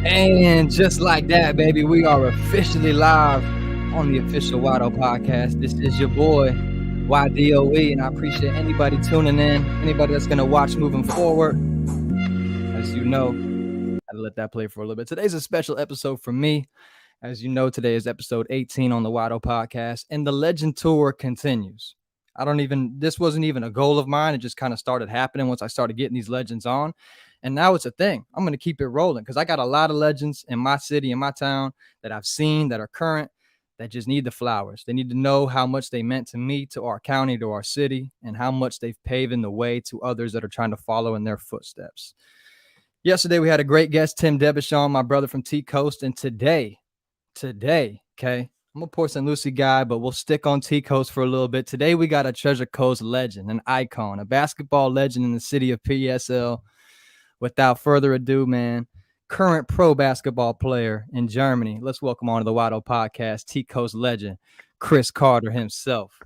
And just like that, baby, we are officially live on the official Wado podcast. This is your boy, YDOE, and I appreciate anybody tuning in, anybody that's going to watch moving forward. As you know, I had to let that play for a little bit. Today's a special episode for me. As you know, today is episode 18 on the Wado podcast, and the Legend Tour continues. This wasn't even a goal of mine. It just kind of started happening once I started getting these legends on. And now it's a thing. I'm going to keep it rolling because I got a lot of legends in my city, in my town that I've seen that are current that just need the flowers. They need to know how much they meant to me, to our county, to our city, and how much they've paved the way to others that are trying to follow in their footsteps. Yesterday, we had a great guest, Tim Debishon, my brother from TCOAST. And today, okay, I'm a Port St. Lucie guy, but we'll stick on TCOAST for a little bit. Today, we got a Treasure Coast legend, an icon, a basketball legend in the city of PSL. Without further ado, man, current pro basketball player in Germany. Let's welcome on to the Wado podcast, TCOAST legend, Chris Carter himself.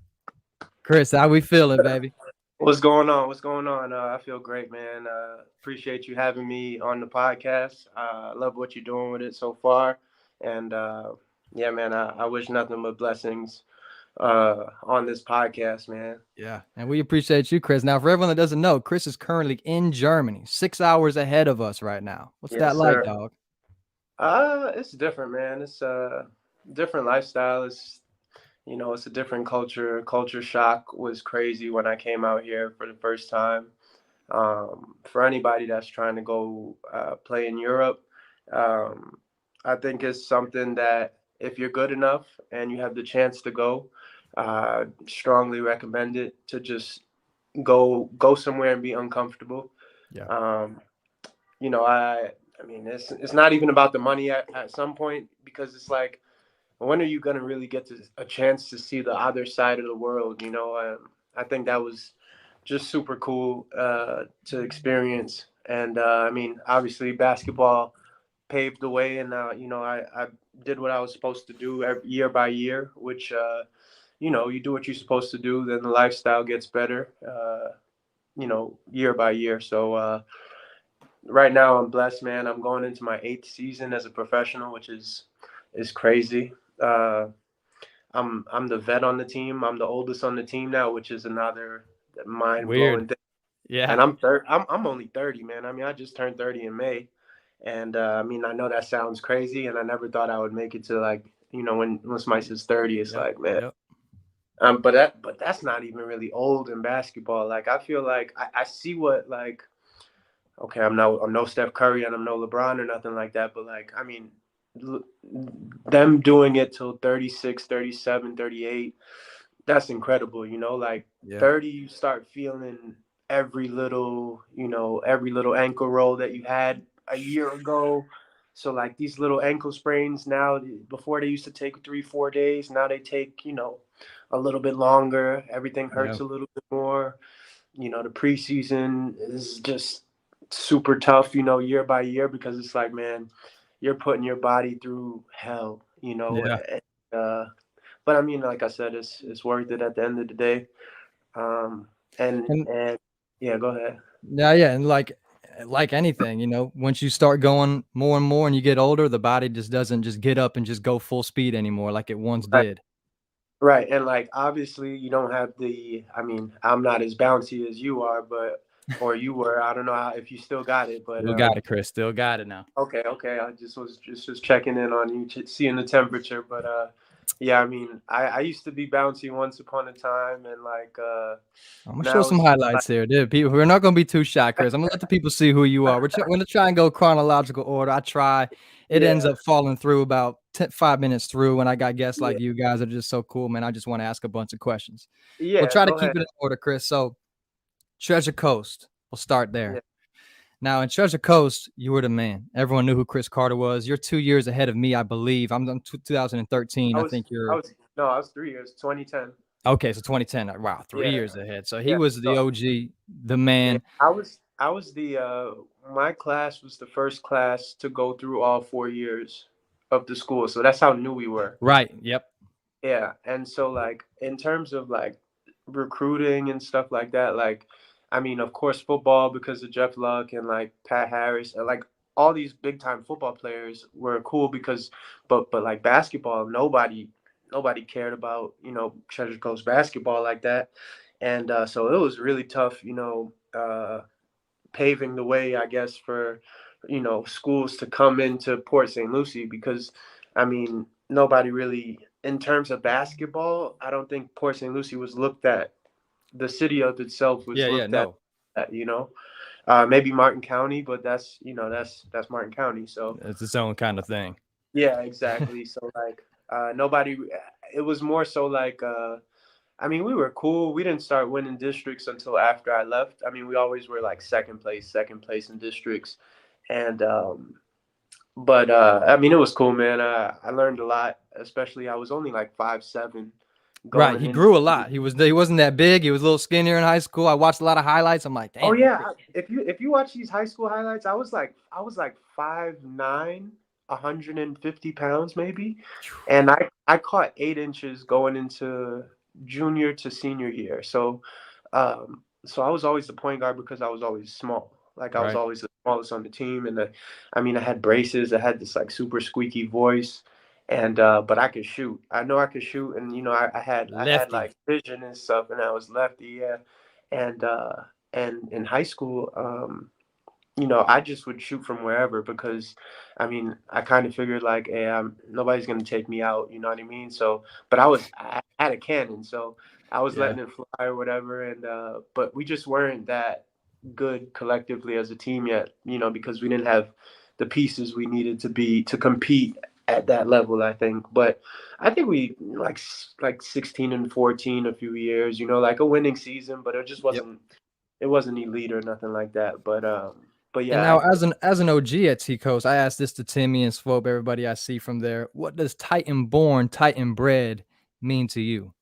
Chris, how we feeling, baby? What's going on? I feel great, man. Appreciate you having me on the podcast. I love what you're doing with it so far. And yeah, man, I wish nothing but blessings on this podcast, man. Yeah, and we appreciate you, Chris. Now, for everyone that doesn't know, Chris is currently in Germany, 6 hours ahead of us right now. What's that like, dog? It's different, man. It's a different lifestyle. It's a different culture. Culture shock was crazy when I came out here for the first time. For anybody that's trying to go play in Europe, I think it's something that if you're good enough and you have the chance to go, strongly recommend it to just go somewhere and be uncomfortable. Yeah. I mean, it's not even about the money at some point, because it's like, when are you going to really get a chance to see the other side of the world? I think that was just super cool to experience. And I mean, obviously basketball paved the way, and I did what I was supposed to do year by year, which you do what you're supposed to do, then the lifestyle gets better year by year. So right now I'm blessed, man. I'm going into my 8th season as a professional, which is crazy. I'm the vet on the team. I'm the oldest on the team now, which is another mind-blowing thing. Yeah. And I'm only 30, man. I mean, I just turned 30 in May. And I mean, I know that sounds crazy, and I never thought I would make it to, like, when somebody says 30, it's like, man. Yep. But that's not even really old in basketball. Like, I feel like I see what, like, okay, I'm no Steph Curry and I'm no LeBron or nothing like that, but, like, I mean, them doing it till 36, 37, 38, that's incredible. Like, 30, you start feeling every little ankle roll that you had a year ago. So, like, these little ankle sprains now, before they used to take 3-4 days, now they take a little bit longer. Everything hurts a little bit more. The preseason is just super tough, year by year, because it's like, man, you're putting your body through hell, but I mean, like I said, it's worth it at the end of the day. And yeah, go ahead. Yeah, and like anything, once you start going more and more and you get older, the body just doesn't just get up and just go full speed anymore like it once did. Right, and, like, obviously you don't have I mean, I'm not as bouncy as you are, or you were. I don't know if you still got it, but still got it, Chris. Still got it now. Okay. I was just checking in on you, seeing the temperature. But yeah, I mean, I used to be bouncy once upon a time, and, like, I'm gonna show some highlights here, dude. People, we're not gonna be too shy, Chris. I'm gonna let the people see who you are. We're gonna try and go chronological order. I try. It ends up falling through about 5 minutes through when I got guests like you guys are just so cool, man. I just want to ask a bunch of questions. Yeah, we'll try to keep it in order, Chris. So, Treasure Coast. We'll start there. Yeah. Now, in Treasure Coast, you were the man. Everyone knew who Chris Carter was. You're 2 years ahead of me, I believe. I'm 2013. I think you're. I was 3 years, 2010. Okay, so 2010. Wow, 3 years ahead. So he was the OG, the man. I was my class was the first class to go through all 4 years of the school. So that's how new we were. Right. Yep. Yeah. And so, like, in terms of, like, recruiting and stuff like that, like, I mean, of course, football, because of Jeff Luck and, like, Pat Harris, like, all these big time football players were cool because, but like basketball, nobody cared about, Treasure Coast basketball like that, and so it was really tough, paving the way, I guess, for schools to come into Port St. Lucie because, I mean, nobody really, in terms of basketball, I don't think Port St. Lucie was looked at. The city of itself was Yeah, looked at, no, maybe Martin County, but that's Martin County. So it's its own kind of thing. yeah, exactly. So like nobody. It was more so like. I mean, we were cool. We didn't start winning districts until after I left. I mean, we always were like second place in districts, and but I mean, it was cool, man. I learned a lot. Especially, I was only like 5'7", Right, going he in. grew a lot. He wasn't that big. He was a little skinnier in high school. I watched a lot of highlights. I'm like, Oh damn. yeah, if you watch these high school highlights, I was like 5'9", 150 pounds maybe, and I caught 8 inches going into junior to senior year. So I was always the point guard because I was always small. Like I was Right, always the smallest on the team, and I mean I had braces. I had this like super squeaky voice, and but I could shoot. I know I could shoot, and I had lefty. like vision and stuff, and I was lefty, yeah, and and in high school, I just would shoot from wherever because, I mean, I kind of figured like, hey, nobody's gonna take me out, you know what I mean? So, but I had a cannon, so I was Yeah, letting it fly or whatever, and but we just weren't that good collectively as a team yet, because we didn't have the pieces we needed to compete at that level, I think. But I think we like 16 and 14 a few years, like a winning season, but it just yep. wasn't elite or nothing like that. But And yeah, now, as an OG at T-Coast, I asked this to Timmy and Swope, everybody I see from there. What does Titan born, Titan bred mean to you?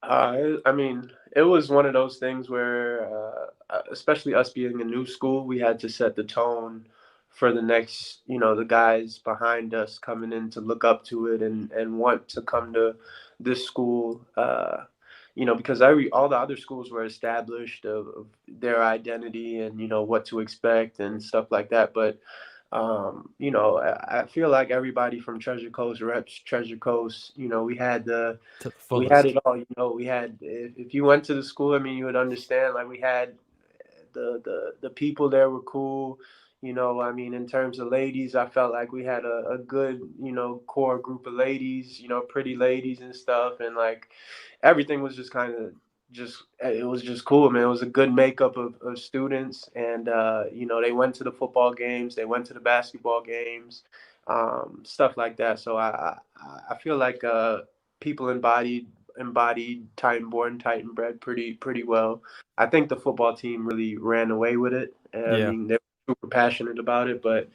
I mean, it was one of those things where, especially us being a new school, we had to set the tone for the next, the guys behind us coming in to look up to it and want to come to this school. Because all the other schools were established of their identity and what to expect and stuff like that. But I feel like everybody from Treasure Coast reps Treasure Coast. To the We had it fullest. all. We had, if you went to the school, I mean, you would understand. Like we had the people there were cool. I mean, in terms of ladies, I felt like we had a good, core group of ladies, pretty ladies and stuff, and like everything was just kind of just it was just cool, man. It was a good makeup of students, and they went to the football games, they went to the basketball games, stuff like that. So I feel like people embodied Titan born, Titan bred pretty well. I think the football team really ran away with it. I Yeah. mean, they were super passionate about it, but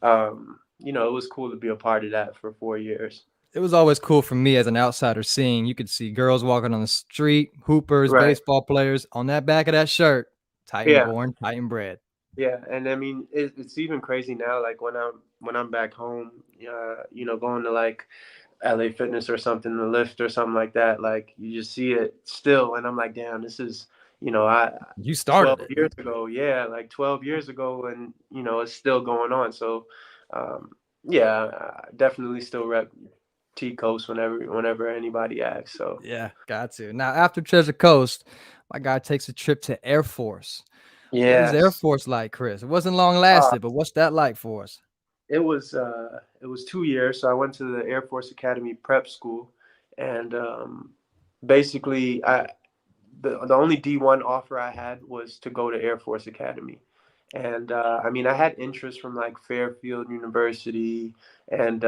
it was cool to be a part of that for 4 years. It was always cool for me as an outsider seeing. You could see girls walking on the street, hoopers, Right. baseball players. On that back of that shirt, Titan Yeah. born, Titan bred. Yeah, and I mean it's even crazy now. Like when I'm back home, going to like LA Fitness or something, the lift or something like that. Like you just see it still, and I'm like, damn, this is I You started 12 it. years ago, yeah, like 12 years ago, and it's still going on. So, yeah, I definitely still rep T Coast whenever anybody asks. So Yeah, got to. Now, after Treasure Coast, my guy takes a trip to Air Force. What is Air yes. Force like, Chris? It wasn't long Uh, lasted, but what's that like for us? it was 2 years. So I went to the Air Force Academy prep school, and basically the only D1 offer I had was to go to Air Force Academy. And I mean, I had interest from like Fairfield University and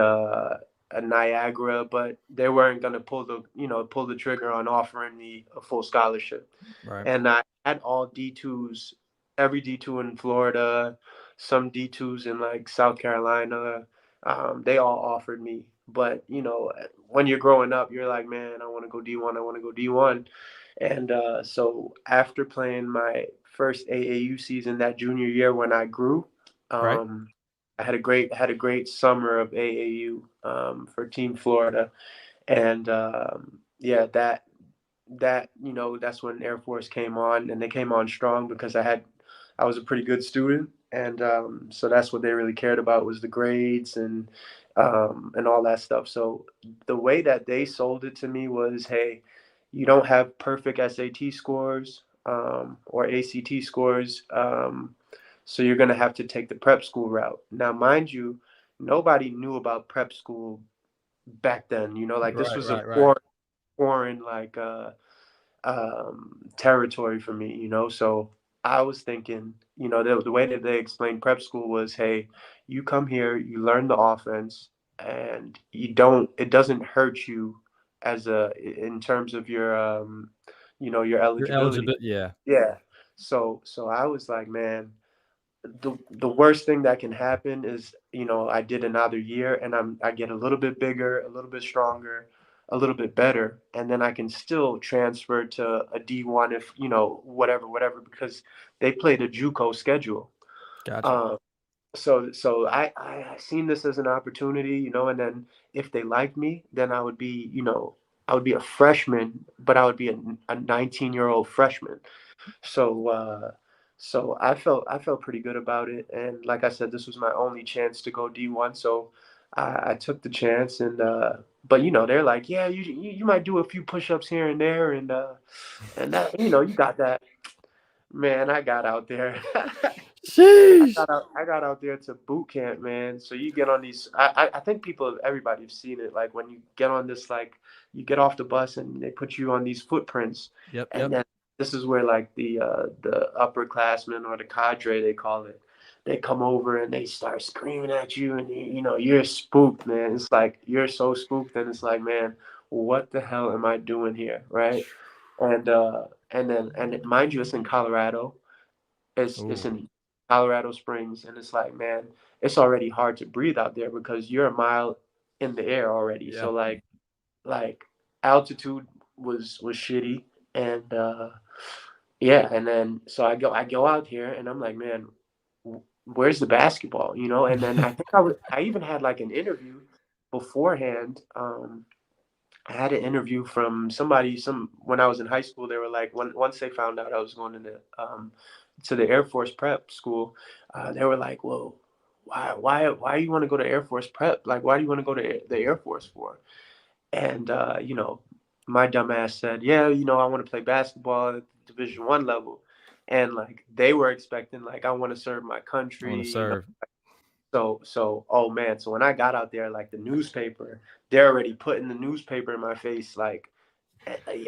Niagara, but they weren't going to pull the trigger on offering me a full scholarship. Right. And I had all D2s, every D2 in Florida, some D2s in like South Carolina. They all offered me. But, when you're growing up, you're like, man, I want to go D1. I want to go D1. And so after playing my first AAU season that junior year when I grew, Right. um, I had a great summer of AAU for Team Florida, and yeah, that's when Air Force came on, and they came on strong because I was a pretty good student, And so that's what they really cared about, was the grades and all that stuff. So the way that they sold it to me was, hey, you don't have perfect SAT scores or ACT scores, so you're going to have to take the prep school route. Now, mind you, nobody knew about prep school back then. Like, this Right, was a right, right. foreign like territory for me. So I was thinking, the way that they explained prep school was, hey, you come here, you learn the offense, and it doesn't hurt you in terms of your Your eligibility. eligibility, yeah. Yeah. So I was like, man, the worst thing that can happen is, I did another year and I get a little bit bigger, a little bit stronger, a little bit better, and then I can still transfer to a D1 if, whatever, because they played a JUCO schedule. Gotcha. Um, so I seen this as an opportunity, and then if they liked me, then I would be a freshman, but I would be a 19-year-old freshman. So so I felt pretty good about it, and like I said, this was my only chance to go D1, so I took the chance, and but they're like, yeah, you might do a few push-ups here and there, and that, you got that. Man, I got out there. Sheesh. I got out there to boot camp, man. So you get on these. I think everybody's seen it. Like, when you get on this, like, you get off the bus and they put you on these footprints, Yep, and yep. then this is where, like, the upperclassmen, or the cadre they call it, they come over and they start screaming at you, and you're spooked, man. It's like you're so spooked, and it's like, man, what the hell am I doing here, right? And mind you, it's in Colorado. It's Ooh, in Colorado Springs, and it's like, man, it's already hard to breathe out there because you're a mile in the air already. yeah. So, like altitude was shitty, and yeah, and then so I go out here, and I'm like, man, where's the basketball? And then I think I even had like an interview beforehand. I had an interview from somebody, when I was in high school. They were like, once they found out I was going to the Air Force prep school, they were like, well, why you want to go to Air Force prep? Like, why do you want to go to the Air Force for? And my dumb ass said, yeah, I want to play basketball at the Division I level. And, like, they were expecting, like, I want to serve my I want to country. serve. So, oh man, so when I got out there, like, the newspaper, they're already putting the newspaper in my face, like,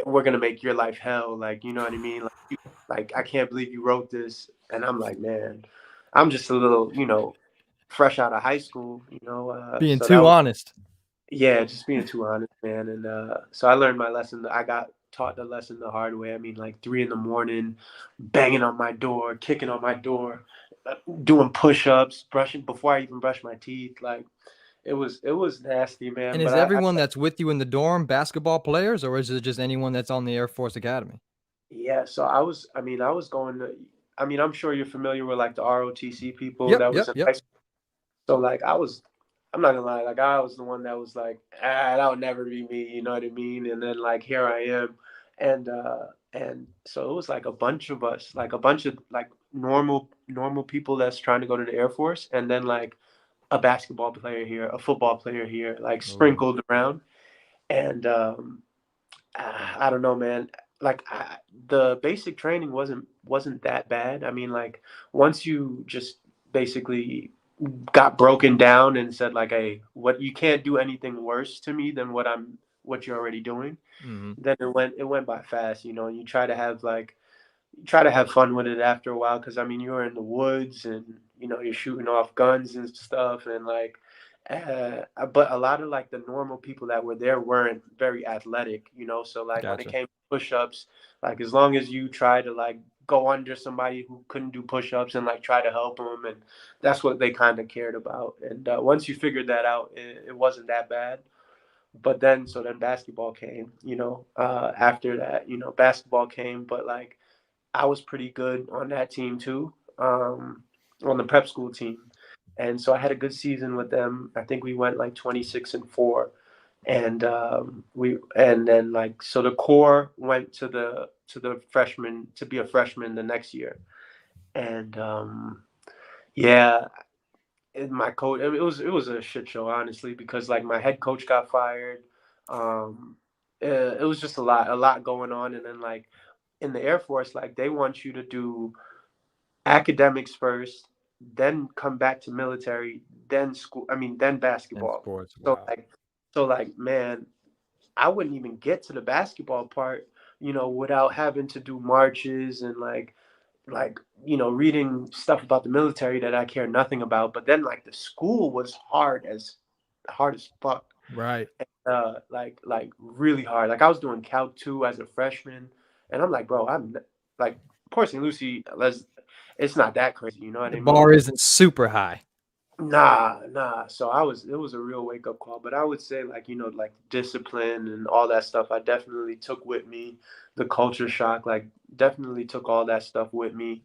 we're gonna make your life hell, like, you know what I mean? Like, I can't believe you wrote this. And I'm like, man, I'm just a little, fresh out of high school, Being so that too was, honest. yeah, just being too honest, man. And so I learned my lesson. I got taught the lesson the hard way. I mean, like, 3 in the morning, banging on my door, kicking on my door, doing push-ups, brushing before I even brush my teeth. Like, it was nasty, man. And is But everyone that's with you in the dorm basketball players, or is it just anyone that's on the Air Force Academy? yeah. So I was going to. I mean, I'm sure you're familiar with, like, the ROTC people Yep, that was yep, in high yep. school. So, like, I'm not gonna lie, like, I was the one that was like, that would never be me, you know what I mean? And then, like, here I am, and so it was like a bunch of us, like a bunch of, like, normal people that's trying to go to the Air Force, and then, like, a basketball player here, a football player here, like, Oh, sprinkled around, and I don't know, man. Like, the basic training wasn't that bad. I mean, like, once you just basically got broken down and said, like, hey, what, you can't do anything worse to me than what you're already doing, hmm, then it went by fast. And you try to have fun with it after a while, because, I mean, you're in the woods, and you're shooting off guns and stuff, and, like, but a lot of, like, the normal people that were there weren't very athletic, so, like, when it gotcha. came to push-ups, like, as long as you try to, like, go under somebody who couldn't do push-ups and, like, try to help them, and that's what they kind of cared about. And once you figured that out, it wasn't that bad. But then basketball came, after that, basketball came, but, like, I was pretty good on that team too, on the prep school team, and so I had a good season with them. I think we went like 26-4, and then, like, so the core went to the freshman to be a freshman the next year, and Yeah, and my coach, it was a shit show, honestly, because like my head coach got fired. Um, it was just a lot going on, and then like in the Air Force, like they want you to do academics first, then come back to military, then school. I mean, then In basketball. sports. So Wow. like, man, I wouldn't even get to the basketball part, without having to do marches and like reading stuff about the military that I care nothing about. But then like the school was hard as fuck. Right. Like really hard. Like I was doing Calc 2 as a freshman, and I'm like, bro, like, of course, in Lucy, it's not that crazy, you know what The I mean? bar isn't super high. Nah. So it was a real wake up call. But I would say like, like discipline and all that stuff, I definitely took with me. The culture shock, like definitely took all that stuff with me.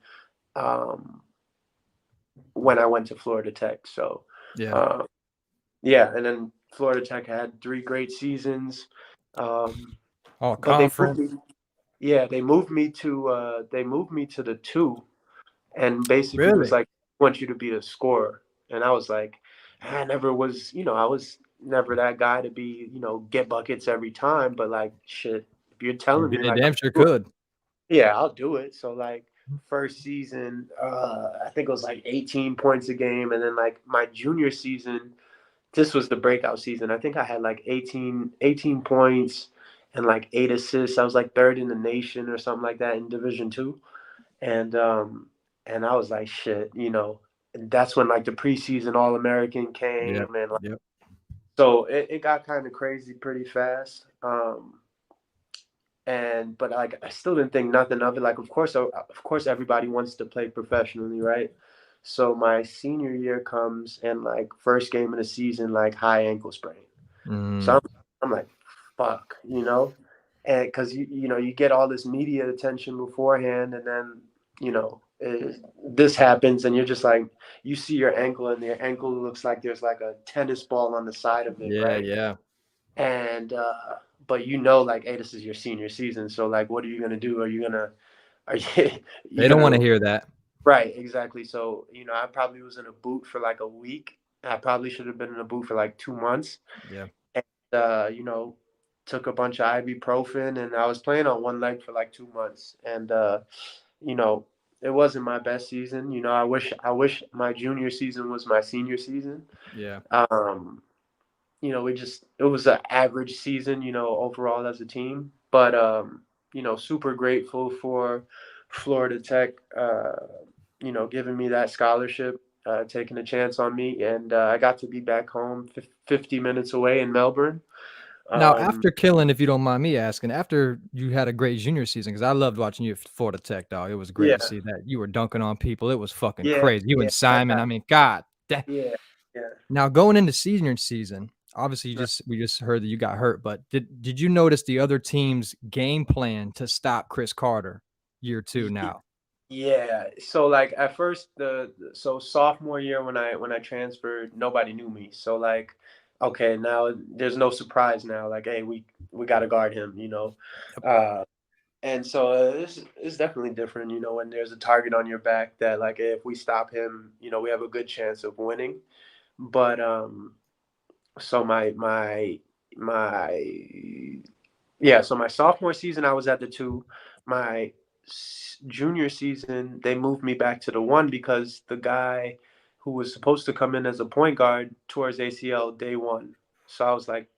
Um, when I went to Florida Tech. So, Yeah. um, yeah, and then Florida Tech had 3 great seasons. Um, All but they moved conference. me. Yeah, they moved me to the 2, and basically was Really? like, "I want you to be a scorer." And I was like, I never was, I was never that guy to be, get buckets every time. But like, shit, if you're telling me They like, damn sure could. yeah, I'll do it. So like first season, I think it was like 18 points a game, and then like my junior season, this was the breakout season. I think I had like 18 points and like 8 assists. I was like third in the nation or something like that in Division Two, and I was like, shit, And that's when like the preseason All American Yep. came, and like, Yep. so it got kind of crazy pretty fast. But like I still didn't think nothing of it. Like of course everybody wants to play professionally, right? So my senior year comes, and like first game of the season, like high ankle sprain. So Mm. I'm like, fuck, and because you get all this media attention beforehand, and then this happens, and you're just like, you see your ankle, and your ankle looks like there's like a tennis ball on the side of it, Yeah. right? Yeah. And but like, hey, this is your senior season, so like, what are you gonna do? Are you They you don't want gonna to hear that. right? Exactly. So I probably was in a boot for like a week. I probably should have been in a boot for like 2 months, Yeah. and took a bunch of ibuprofen, and I was playing on one leg for like 2 months, and you know, it wasn't my best season. I wish my junior season was my senior season. Yeah. Um, it was an average season, overall as a team. But super grateful for Florida Tech, giving me that scholarship, taking a chance on me, and I got to be back home, 50 minutes away in Melbourne. Now, Um, after killing, if you don't mind me asking, after you had a great junior season, because I loved watching you at Florida Tech, dog. It was great to yeah, see that. You were dunking on people. It was fucking yeah, crazy. You yeah, and Simon, I mean, God da yeah, yeah. Now going into senior season, obviously Right. we just heard that you got hurt, but did you notice the other team's game plan to stop Chris Carter year 2 now? Yeah. So like at first so sophomore year when I transferred, nobody knew me. So like, okay, now there's no surprise now. Like, hey, we got to guard him. Yep. Uh and so it's definitely different, when there's a target on your back that like, hey, if we stop him, we have a good chance of winning. But so my yeah, so my sophomore season I was at the 2. My junior season they moved me back to the 1 because the guy who was supposed to come in as a point guard towards ACL day 1. So I was like,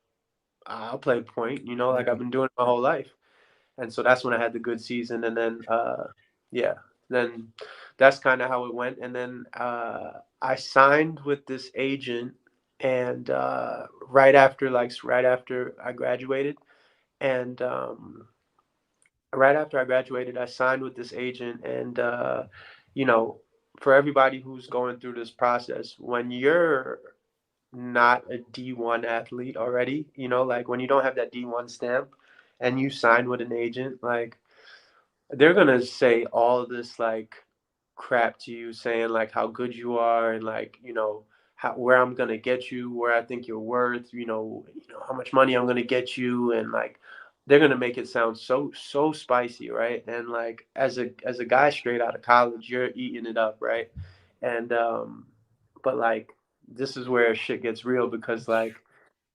I'll play point, like Yeah. I've been doing it my whole life. And so that's when I had the good season, and then yeah, then that's kind of how it went. And then I signed with this agent, and right after I graduated, and right after I graduated, I signed with this agent, and you know, for everybody who's going through this process, when you're not a D1 athlete already, like when you don't have that D1 stamp, and you sign with an agent, like they're gonna say all this like crap to you, saying like how good you are, and like where I'm gonna get you, where I think you're worth, how much money I'm gonna get you, and like they're gonna make it sound so spicy, right? And like as a guy straight out of college, you're eating it up, right? And but like this is where shit gets real because like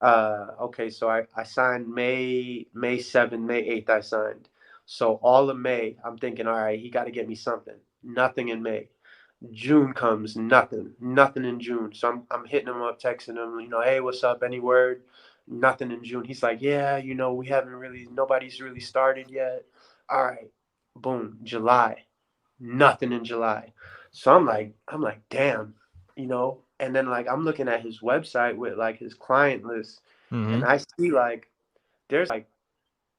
okay, so I signed May 7th, May 8th I signed. So all of May, I'm thinking, all right, he got to get me something. Nothing in May. June comes, nothing in June. So I'm hitting him up, texting him, hey, what's up? Any word? Nothing in June. He's like, yeah, we haven't really, nobody's really started yet. All right, boom, July, nothing in July. So I'm like, damn, And then like I'm looking at his website with like his client list, and Mm-hmm. I see like there's like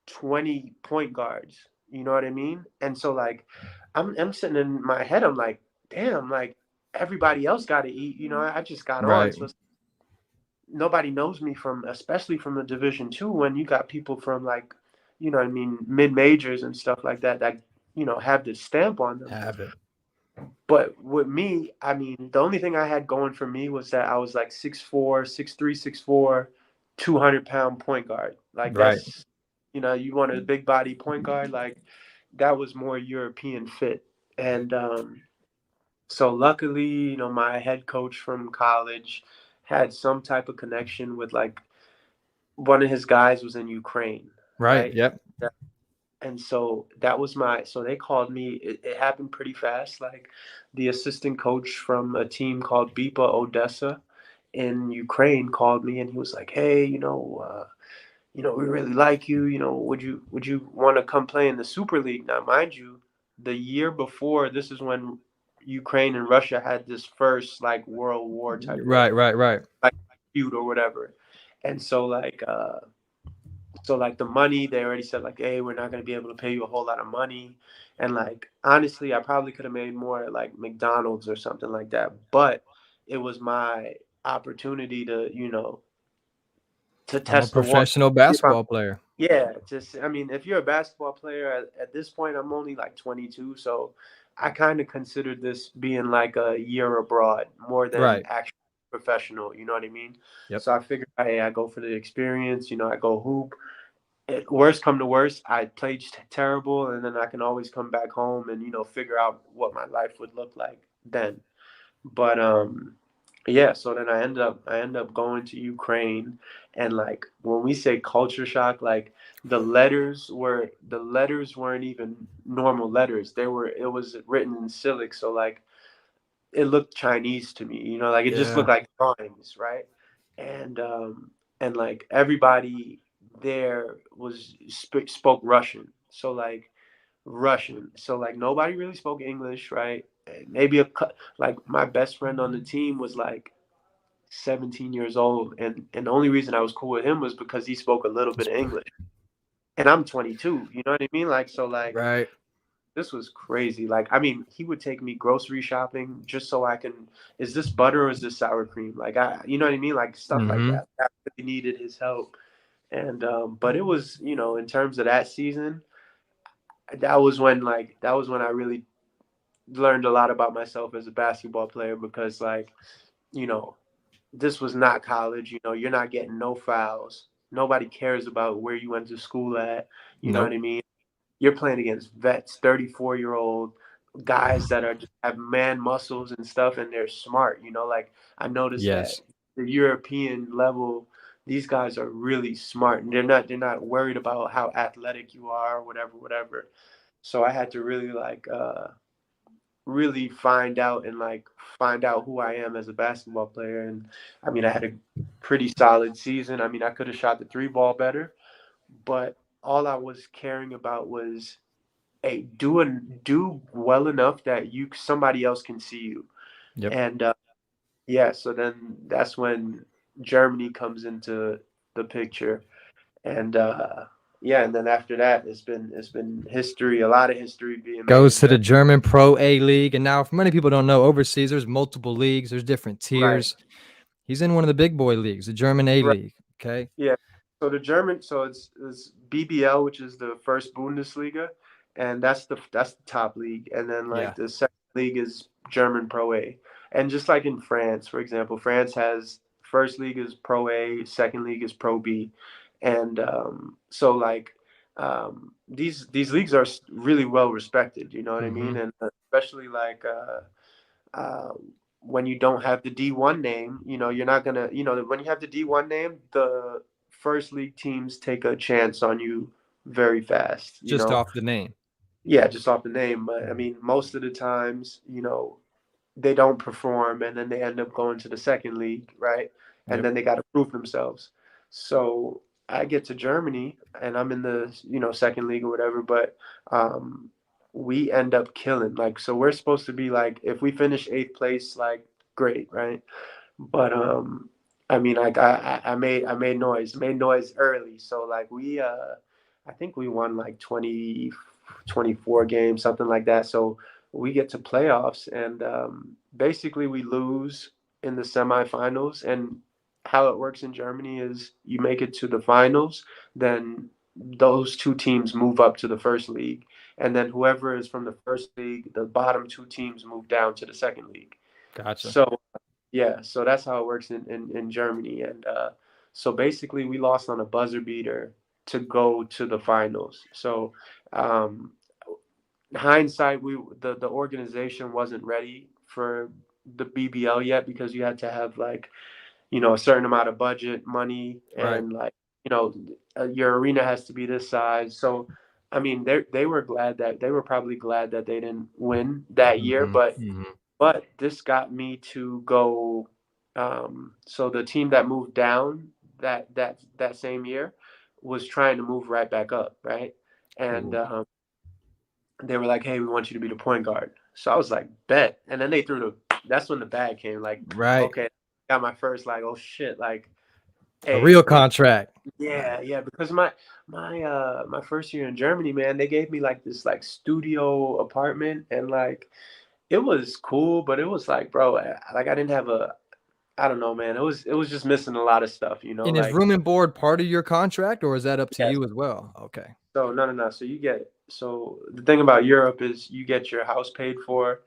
20 point guards. You know what I mean? And so like I'm sitting in my head, I'm like, damn, like everybody else got to eat. I just got on, Right. so nobody knows me from, especially from the Division 2, when you got people from like, what I mean, mid majors and stuff like that that have this stamp on them. Have it. But with me, I mean, the only thing I had going for me was that I was like 6'4", 6'3", 6'4", 200-pound point guard. Like Right. that's, you want a big body point guard. Like that was more European fit. And so luckily, my head coach from college had some type of connection with like one of his guys was in Ukraine, Right. right? Yep. And so that was so they called me. It happened pretty fast. Like the assistant coach from a team called Bipa Odessa in Ukraine called me, and he was like, hey, we really like you. Would you want to come play in the Super League? Now, mind you, the year before, this is when Ukraine and Russia had this first like World War type of Right. Right. Right. like feud or whatever. And so like the money, they already said like, hey, we're not gonna be able to pay you a whole lot of money. And like honestly, I probably could have made more at like McDonald's or something like that. But it was my opportunity to I'm a test the water. professional basketball player. Yeah, just I mean, if you're a basketball player at this point, I'm only like 22, so I kind of considered this being like a year abroad more than Right. actual professional. You know what I mean? Yep. So I figured, hey, I go for the experience. I go hoop. Worst come to worst, I played terrible, and then I can always come back home and figure out what my life would look like then. But yeah, so then I end up going to Ukraine, and like when we say culture shock, like the letters weren't even normal letters. It was written in Cyrillic, so like it looked Chinese to me, like it just Yeah. looked like drawings, right? And like everybody there spoke Russian. So like Russian. So like nobody really spoke English, right? And maybe like my best friend on the team was like 17 years old, and the only reason I was cool with him was because he spoke a little bit of English. And I'm 22, you know what I mean? Like so like Right. this was crazy. Like I mean, he would take me grocery shopping just so I can, is this butter or is this sour cream? Like you know what I mean? Like stuff like Mm-hmm. that. I really needed his help. And but it was, in terms of that season, that was when I really learned a lot about myself as a basketball player because like, you know, this was not college. You're not getting no fouls. Nobody cares about where you went to school at. You know what I Nope. mean? You're playing against vets, 34-year-old guys that just have man muscles and stuff, and they're smart. Like I noticed that Yes. the European level, these guys are really smart, and they're not worried about how athletic you are, or whatever. So I had to really like really find out who I am as a basketball player. And I mean, I had a pretty solid season. I mean, I could have shot the three ball better, but all I was caring about was, hey, do well enough that somebody else can see you. Yep. And yeah, so then that's when Germany comes into the picture, and yeah, and then after that, it's been history, a lot of history being made Goes in to the Germany. German Pro A League. And now, for many people don't know, overseas, there's multiple leagues, there's different Right, tiers. He's in one of the big boy leagues, the German A right. League. Okay. Yeah. So it's BBL, which is the first Bundesliga, and that's the top league. And then Yeah. like the second league is German Pro A. And just like in France, for example, France has first league is Pro A, second league is Pro B. And so like these leagues are really well respected, you know what I Mm-hmm. mean? And especially like uh, when you don't have the D1 name, you're not gonna, when you have the D1 name, the first league teams take a chance on you very fast. Just off the name. Yeah, just off the name. But I mean, most of the times, they don't perform, and then they end up going to the second league, right? And Yep. then they got to prove themselves. So I get to Germany, and I'm in the second league or whatever, but um, we end up killing. Like, so we're supposed to be like, if we finish eighth place, like, great, right? But I mean, like I made noise early. So like I think we won like 24 games, something like that. So we get to playoffs, and basically we lose in the semifinals. And how it works in Germany is you make it to the finals, then those two teams move up to the first league, and then whoever is from the first league, the bottom two teams move down to the second league. Gotcha. So yeah, so that's how it works in Germany. And so basically, we lost on a buzzer beater to go to the finals. So um, hindsight, the organization wasn't ready for the BBL yet, because you had to have like a certain amount of budget money, Right. and like you know your arena has to be this size. So I mean, they were probably glad that they didn't win that year, Hmm. but Hmm. this got me to go. So the team that moved down that same year was trying to move right back up, right? And Ooh. they were like, "Hey, we want you to be the point guard." So I was like, "Bet." And then they threw the. That's when the bag came. Like, Right. okay, got my first like, oh shit, like, A hey, real contract. yeah, yeah, because my first year in Germany, man, they gave me like this like studio apartment, and like it was cool, but it was like, bro, like I didn't have a, I don't know, man. It was just missing a lot of stuff, And is like room and board part of your contract, or is that up to yes. you as well? Okay. So no, no, no. So the thing about Europe is you get your house paid for,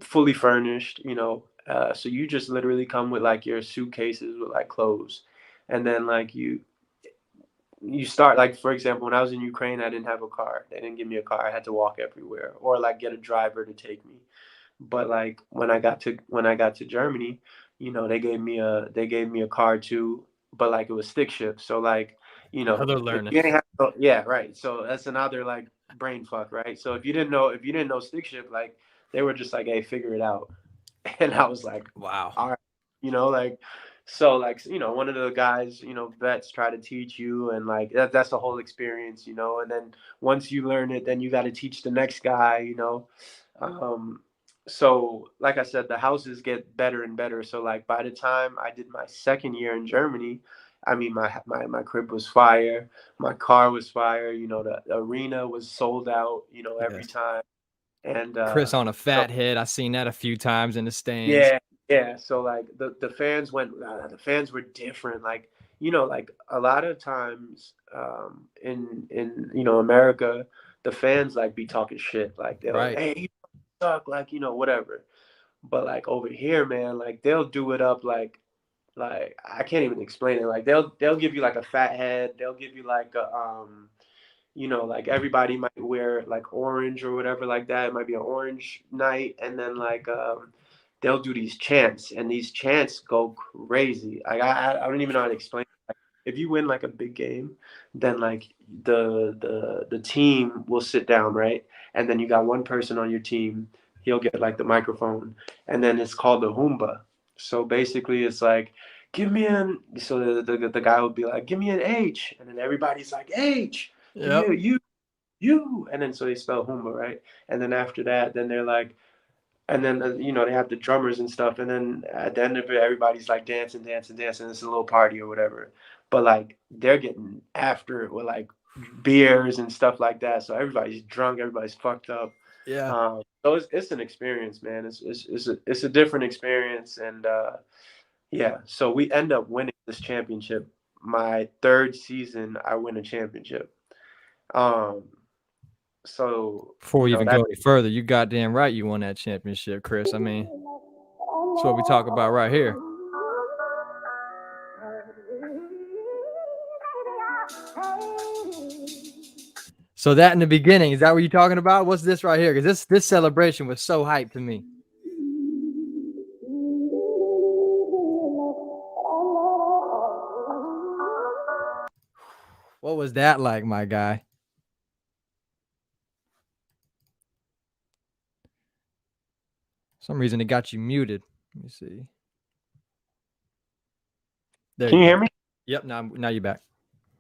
fully furnished, so you just literally come with like your suitcases with like clothes, and then like you start, like, for example, when I was in Ukraine, I didn't have a car. They didn't give me a car. I had to walk everywhere, or like get a driver to take me. But like when I got to Germany, they gave me a car too, but like it was stick shift. So like, Another if learning. you ain't have, yeah, right. So that's another like brain fuck, right? So if you didn't know stick shift, like they were just like, hey, figure it out. And I was like, Wow. all right, like, so like, one of the guys, vets try to teach you, and like that's the whole experience, and then once you learn it, then you got to teach the next guy, um, so like I said, the houses get better and better. So like by the time I did my second year in Germany, I mean my crib was fire, my car was fire, the arena was sold out, every Yes. time. And Chris on a so fat head. I seen that a few times in the stands. yeah, yeah. So like the fans were different. Like, like a lot of times in America, the fans like be talking shit. Like they'll, Right. hey, you suck, like, whatever. But like over here, man, like they'll do it up like I can't even explain it. Like they'll give you like a fat head. They'll give you like a like everybody might wear like orange or whatever like that. It might be an orange night, and then like they'll do these chants, and these chants go crazy. Like I don't even know how to explain. If you win like a big game, then like the team will sit down, right? And then you got one person on your team, he'll get like the microphone, and then it's called the humba. So basically it's like, give me an, so the guy would be like, give me an H, and then everybody's like, H, give me Yep. a you, and then so they spell humba, right? And then after that, then they're like, and then they have the drummers and stuff, and then at the end of it, everybody's like dancing, dancing, dancing. It's a little party or whatever, but like they're getting after it with like beers and stuff like that. So everybody's drunk, everybody's fucked up. Yeah. So it's an experience, man. It's a different experience, and yeah. So we end up winning this championship. My third season, I win a championship. Um, so Before we even that. go any further, you goddamn right you won that championship, Chris. I mean, that's what we talk about right here. So that in the beginning, is that what you're talking about? What's this right here? Because this celebration was so hyped to me. What was that like, my guy? Some reason it got you muted. Let me see. There Can you you go. hear me? Yep. Now you're back.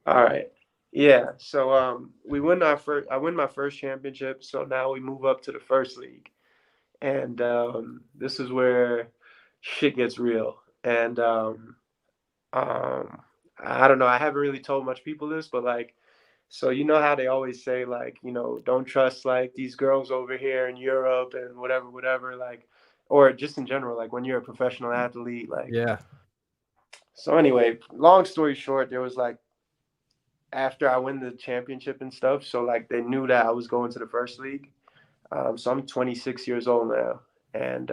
All right. Yeah. So we win our first. I win my first championship. So now we move up to the first league, and this is where shit gets real. And um, I don't know. I haven't really told much people this, but like, so you know how they always say like, don't trust like these girls over here in Europe and whatever, whatever. Like, or just in general, like when you're a professional athlete, like. Yeah. So anyway, long story short, there was like after I win the championship and stuff. So like they knew that I was going to the first league. So I'm 26 years old now, and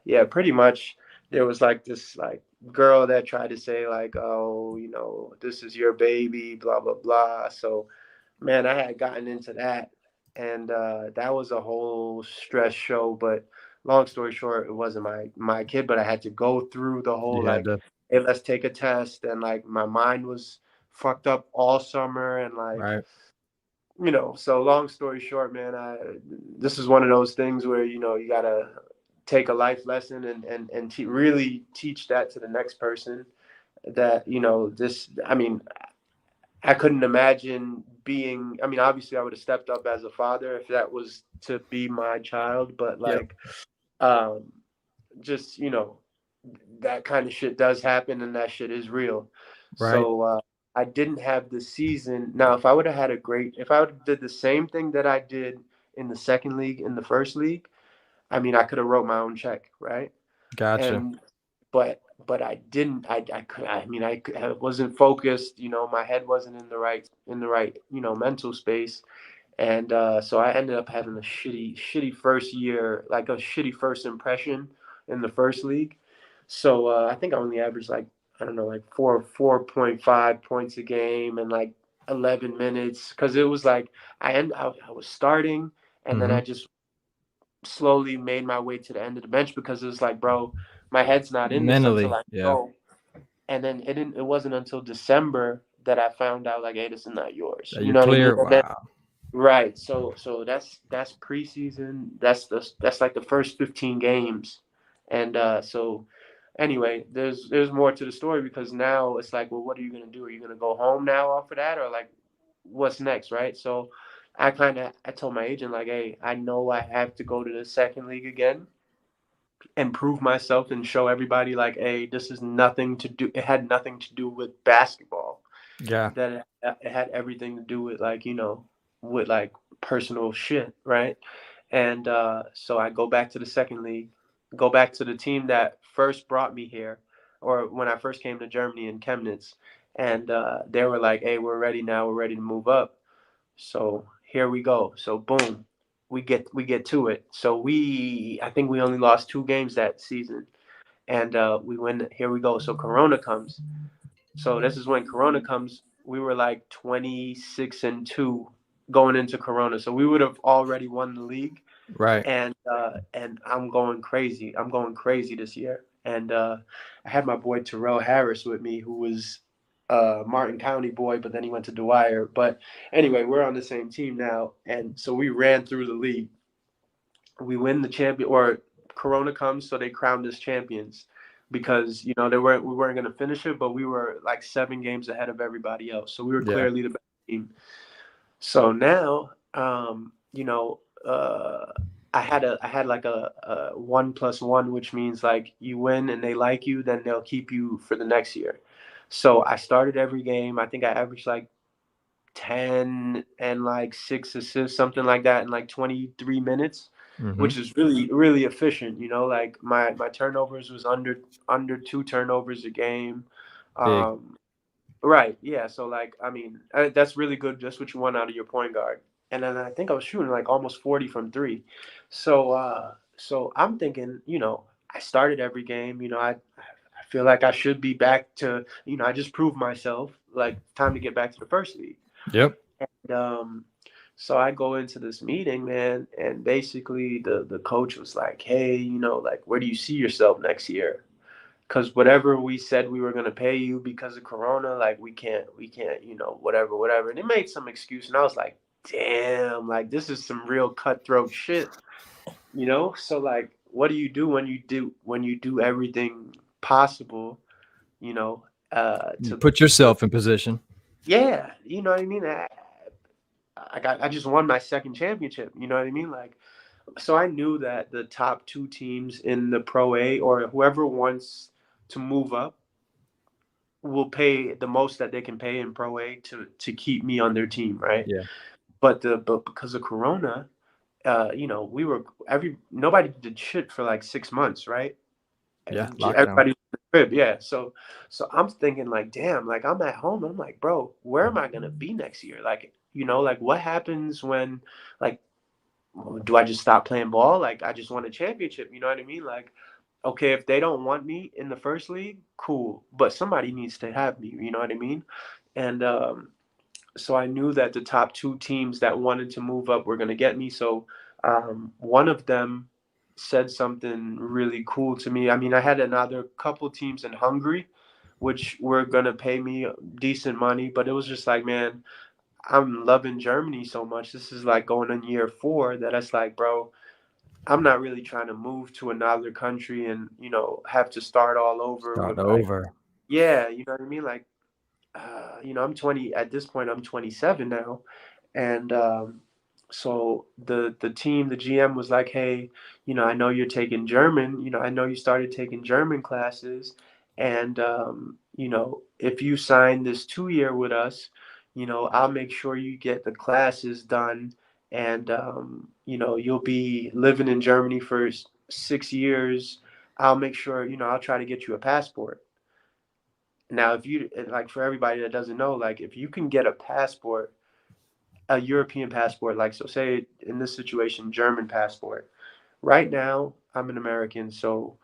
yeah, pretty much there was like this like girl that tried to say like, oh, this is your baby, blah blah blah. So man, I had gotten into that, and that was a whole stress show. But long story short, it wasn't my kid, but I had to go through the whole You had like, to. hey, let's take a test, and like my mind was fucked up all summer, and like Right. so long story short, man, this is one of those things where you gotta take a life lesson and really teach that to the next person that this. I mean, I couldn't imagine being. I mean, obviously, I would have stepped up as a father if that was to be my child, but Yep. like, um, just that kind of shit does happen, and that shit is real. Right. So I didn't have the season. Now, if I would have had if I would have did the same thing that I did in the second league, in the first league, I mean, I could have wrote my own check, right? Gotcha. And but I didn't. I could. I mean, I wasn't focused. My head wasn't in the right mental space. And so I ended up having a shitty first year, like a shitty first impression in the first league. So I think I only averaged like I don't know, like 4.5 points a game and like 11 minutes because it was like I was starting and then Mm-hmm. I just slowly made my way to the end of the bench because it was like, bro, my head's not in this until Mentally. I Yeah. know. And then it wasn't until December that I found out like, hey, this is not yours. That You you're know what I mean? clear. And then Wow. right. So that's preseason. That's like the first 15 games. And so anyway, there's more to the story because now it's like, well, what are you gonna do? Are you gonna go home now off of that, or like what's next, right? So I told my agent like, hey, I know I have to go to the second league again and prove myself and show everybody like, hey, this is nothing to do. It had nothing to do with basketball Yeah. that it had everything to do with like with like personal shit, right? And so I go back to the second league, go back to the team that first brought me here, or when I first came to Germany in Chemnitz, and they were like, hey, we're ready now, we're ready to move up. So here we go. So boom, we get to it. So I think we only lost 2 games that season, and we win. Here we go. So Corona comes. So this is when Corona comes. We were like 26-2 going into Corona. So we would have already won the league. Right. And I'm going crazy. I'm going crazy this year. And I had my boy Terrell Harris with me, who was Martin County boy, but then he went to Dwyer. But anyway, we're on the same team now, and so we ran through the league. We win the champion, or Corona comes, so they crowned us champions because we weren't going to finish it, but we were like 7 games ahead of everybody else, so we were Yeah. clearly the best team. So now, I had like a 1+1, which means like you win and they like you, then they'll keep you for the next year. So I started every game. I think I averaged like 10 and like 6 assists, something like that, in like 23 minutes, Mm-hmm. which is really, really efficient. Like my turnovers was under 2 turnovers a game. Big. Um, right. Yeah. So like, I mean, that's really good. That's what you want out of your point guard. And then I think I was shooting like almost 40 from three. So I'm thinking, I started every game. I feel like I should be back to, I just proved myself. Like time to get back to the first league. Yep. And so I go into this meeting, man, and basically the coach was like, "Hey, like where do you see yourself next year?" because whatever we said we were going to pay you because of Corona, like we can't, whatever. And it made some excuse. And I was like, damn, like this is some real cutthroat shit. So like, what do you do when you do everything possible, you know, You to, put yourself in position. yeah, you know what I mean? I just won my second championship, you know what I mean? Like, so I knew that the top two teams in the Pro A or whoever wants to move up will pay the most that they can pay in Pro A to keep me on their team, right? Yeah. But because of Corona, we were nobody did shit for like 6 months, right? Yeah. Lockdown. Everybody was in the crib, yeah. So I'm thinking like, damn, like I'm at home. I'm like, bro, where am I gonna be next year? Like, like what happens when, like, do I just stop playing ball? Like I just won a championship, you know what I mean? Like, okay, if they don't want me in the first league, cool, but somebody needs to have me, you know what I mean? And so I knew that the top two teams that wanted to move up were gonna get me. So one of them said something really cool to me. I mean, I had another couple teams in Hungary, which were gonna pay me decent money, but it was just like, man, I'm loving Germany so much. This is like going on year 4 that it's like, bro, I'm not really trying to move to another country and, have to start all over Start with like, over. yeah, you know what I mean? Like, I'm 20 at this point. I'm 27 now, and so the team, the GM was like, "Hey, I know you're taking German. I know you started taking German classes, and if you sign this 2 year with us, I'll make sure you get the classes done, and you'll be living in Germany for 6 years. I'll make sure, I'll try to get you a passport." Now, if you like, for everybody that doesn't know, like, if you can get a passport, a European passport, like, so say in this situation, German passport. Right now, I'm an American, so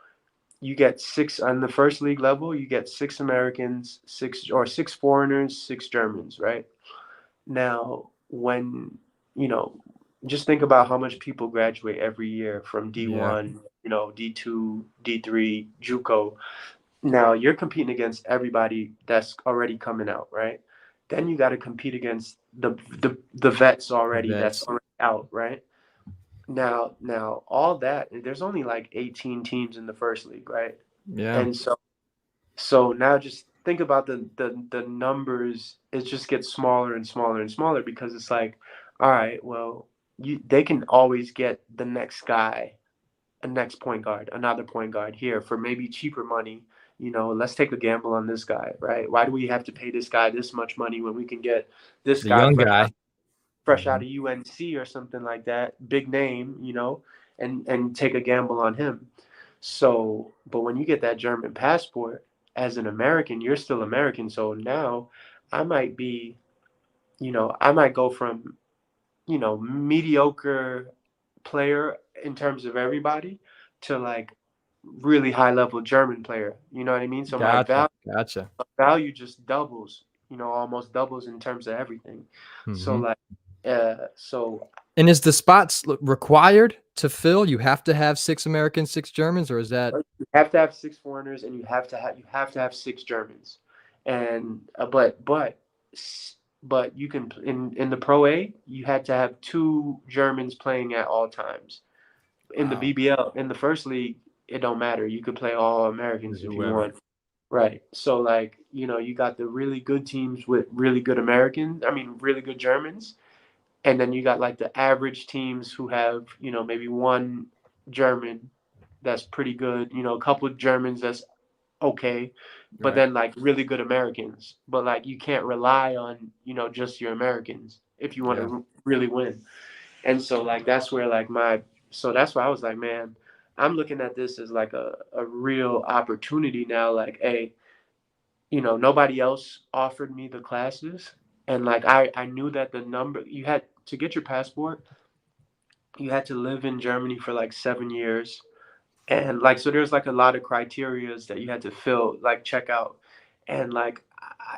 you get six on the first league level. You get 6 Americans, six foreigners, 6 Germans. Right now, when you know, just think about how much people graduate every year from Yeah. D1, D2, D3, JUCO. Now you're competing against everybody that's already coming out, right? Then you got to compete against the vets The already that's vets. already out, right? Now all that, there's only like 18 teams in the first league, right? Yeah. And so now just think about the numbers. It just gets smaller and smaller and smaller because it's like, all right, well, they can always get the next guy, a next point guard, another point guard here for maybe cheaper money. Let's take a gamble on this guy, right? Why do we have to pay this guy this much money when we can get this The guy young fresh guy. fresh out Mhm. of UNC or something like that, big name, and take a gamble on him. So, but when you get that German passport as an American, you're still American. So now I might be, I might go from, mediocre player in terms of everybody to like really high level German player. You know what I mean? So my Gotcha. value Gotcha. value just doubles, almost doubles in terms of everything. So Hmm. like so And is the spots required to fill? You have to have 6 Americans, 6 Germans, or is that you have to have 6 foreigners and you have to have 6 Germans. And but you can in the Pro A, you had to have 2 Germans playing at all times. In the wow? BBL, in the first league, it don't matter. You could play all Americans if you Whoever. want. Right. So like, you got the really good teams with really good Americans, I mean really good Germans, and then you got like the average teams who have, maybe one German that's pretty good, a couple of Germans that's okay, but Right. then like really good Americans. But like you can't rely on, just your Americans if you want Yeah. to really win. And so like that's where like so that's why I was like, man, I'm looking at this as like a real opportunity now. Like, hey, nobody else offered me the classes. And like I knew that the number you had to get your passport, you had to live in Germany for like 7 years. And like so there's like a lot of criterias that you had to fill, like check out. And like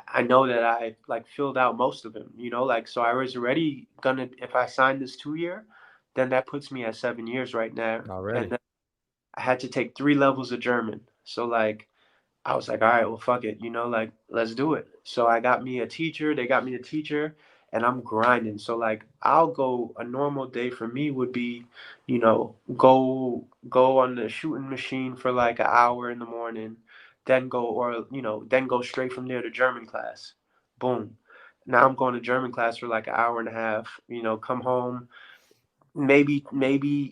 I know that I like filled out most of them, like so I was already gonna, if I signed this 2 year, then that puts me at 7 years right now. And Already. then I had to take 3 levels of German. So like I was like, all right, well, fuck it, like, let's do it. So I got me a teacher. They got me a teacher, and I'm grinding. So like, I'll go. A normal day for me would be, go on the shooting machine for like an hour in the morning, then go, or then go straight from there to German class. Boom. Now I'm going to German class for like an hour and a half. Come home, maybe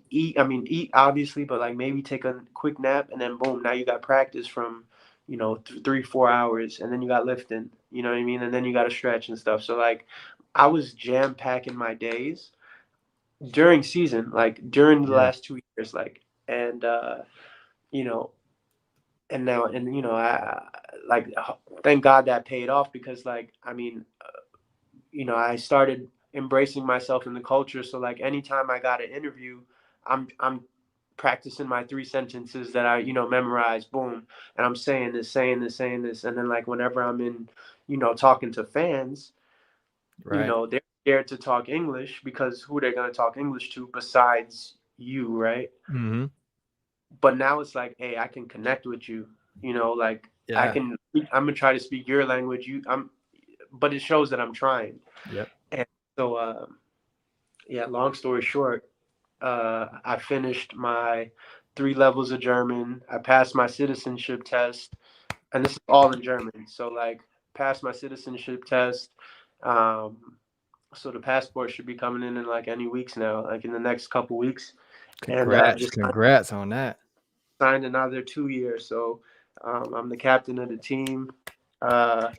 eat. I mean, eat obviously, but like maybe take a quick nap, and then boom, now you got practice from 3-4 hours, and then you got lifting, you know what I mean, and then you got to stretch and stuff. So like, I was jam packing my days during season, like during the Yeah. last 2 years, like, and you know and now, and I like, thank God that paid off, because like, I mean, I started embracing myself in the culture. So like, anytime I got an interview, I'm practicing my 3 sentences that I memorized. Boom, and I'm saying this, saying this, saying this, and then like, whenever I'm in, talking to fans, Right. they're scared to talk English, because who they're gonna talk English to besides you, right? Mm-hmm. But now it's like, hey, I can connect with you. Like, Yeah. I'm gonna try to speak your language. But it shows that I'm trying. Yep. And so, yeah, long story short, I finished my 3 levels of German. I passed my citizenship test, and this is all in German. So, like, passed my citizenship test. Um, so the passport should be coming in like any weeks now, like in the next couple weeks. And Congrats. just Congrats on that. signed another 2 years. So I'm the captain of the team. Uh,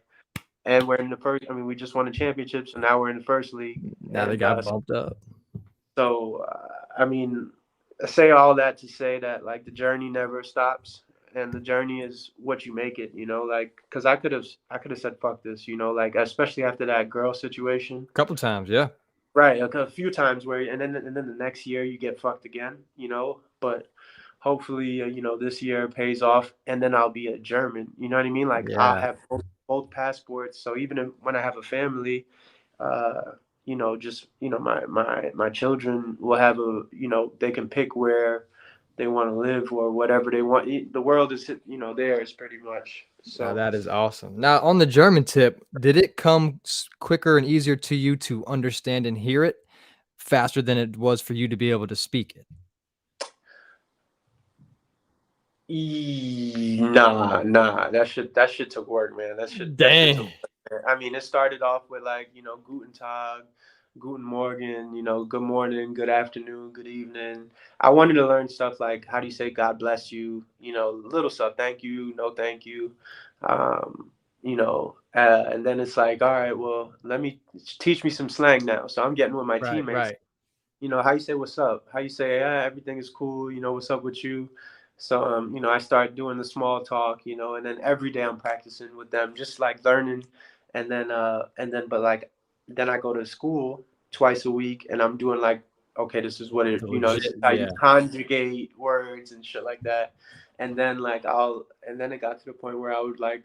and we're in the first. I mean, we just won a championship, so now we're in the first league. Now they And got bumped up. so, I mean, I say all that to say that like, the journey never stops, and the journey is what you make it. Like, because I could have said fuck this. Like, especially after that girl situation. A couple times, yeah. Right, a few times where, and then the next year you get fucked again. But hopefully, this year pays off, and then I'll be a German. You know what I mean? Like, I'll Yeah. have both passports. So even when I have a family, uh, just my children will have they can pick where they want to live, or whatever they want. The world is theirs pretty much. Now So. that is awesome. Now on the German tip, did it come quicker and easier to you to understand and hear it faster than it was for you to be able to speak it? Nah. That shit took work, man. That shit took Dang. work, man. I mean, it started off with like, Guten Tag, Guten Morgen, good morning, good afternoon, good evening. I wanted to learn stuff like, how do you say God bless you? Little stuff. Thank you, no thank you. And then it's like, all right, well, let me teach me some slang now. So I'm getting with my Right, teammates. right. How you say what's up? How you say, yeah, everything is cool, what's up with you? So I start doing the small talk, and then every day I'm practicing with them, just like learning. And then but like, then I go to school twice a week, and I'm doing like, okay, this is what it, The this legit, is how you yeah. conjugate words and shit like that. And then like, and then it got to the point where I would like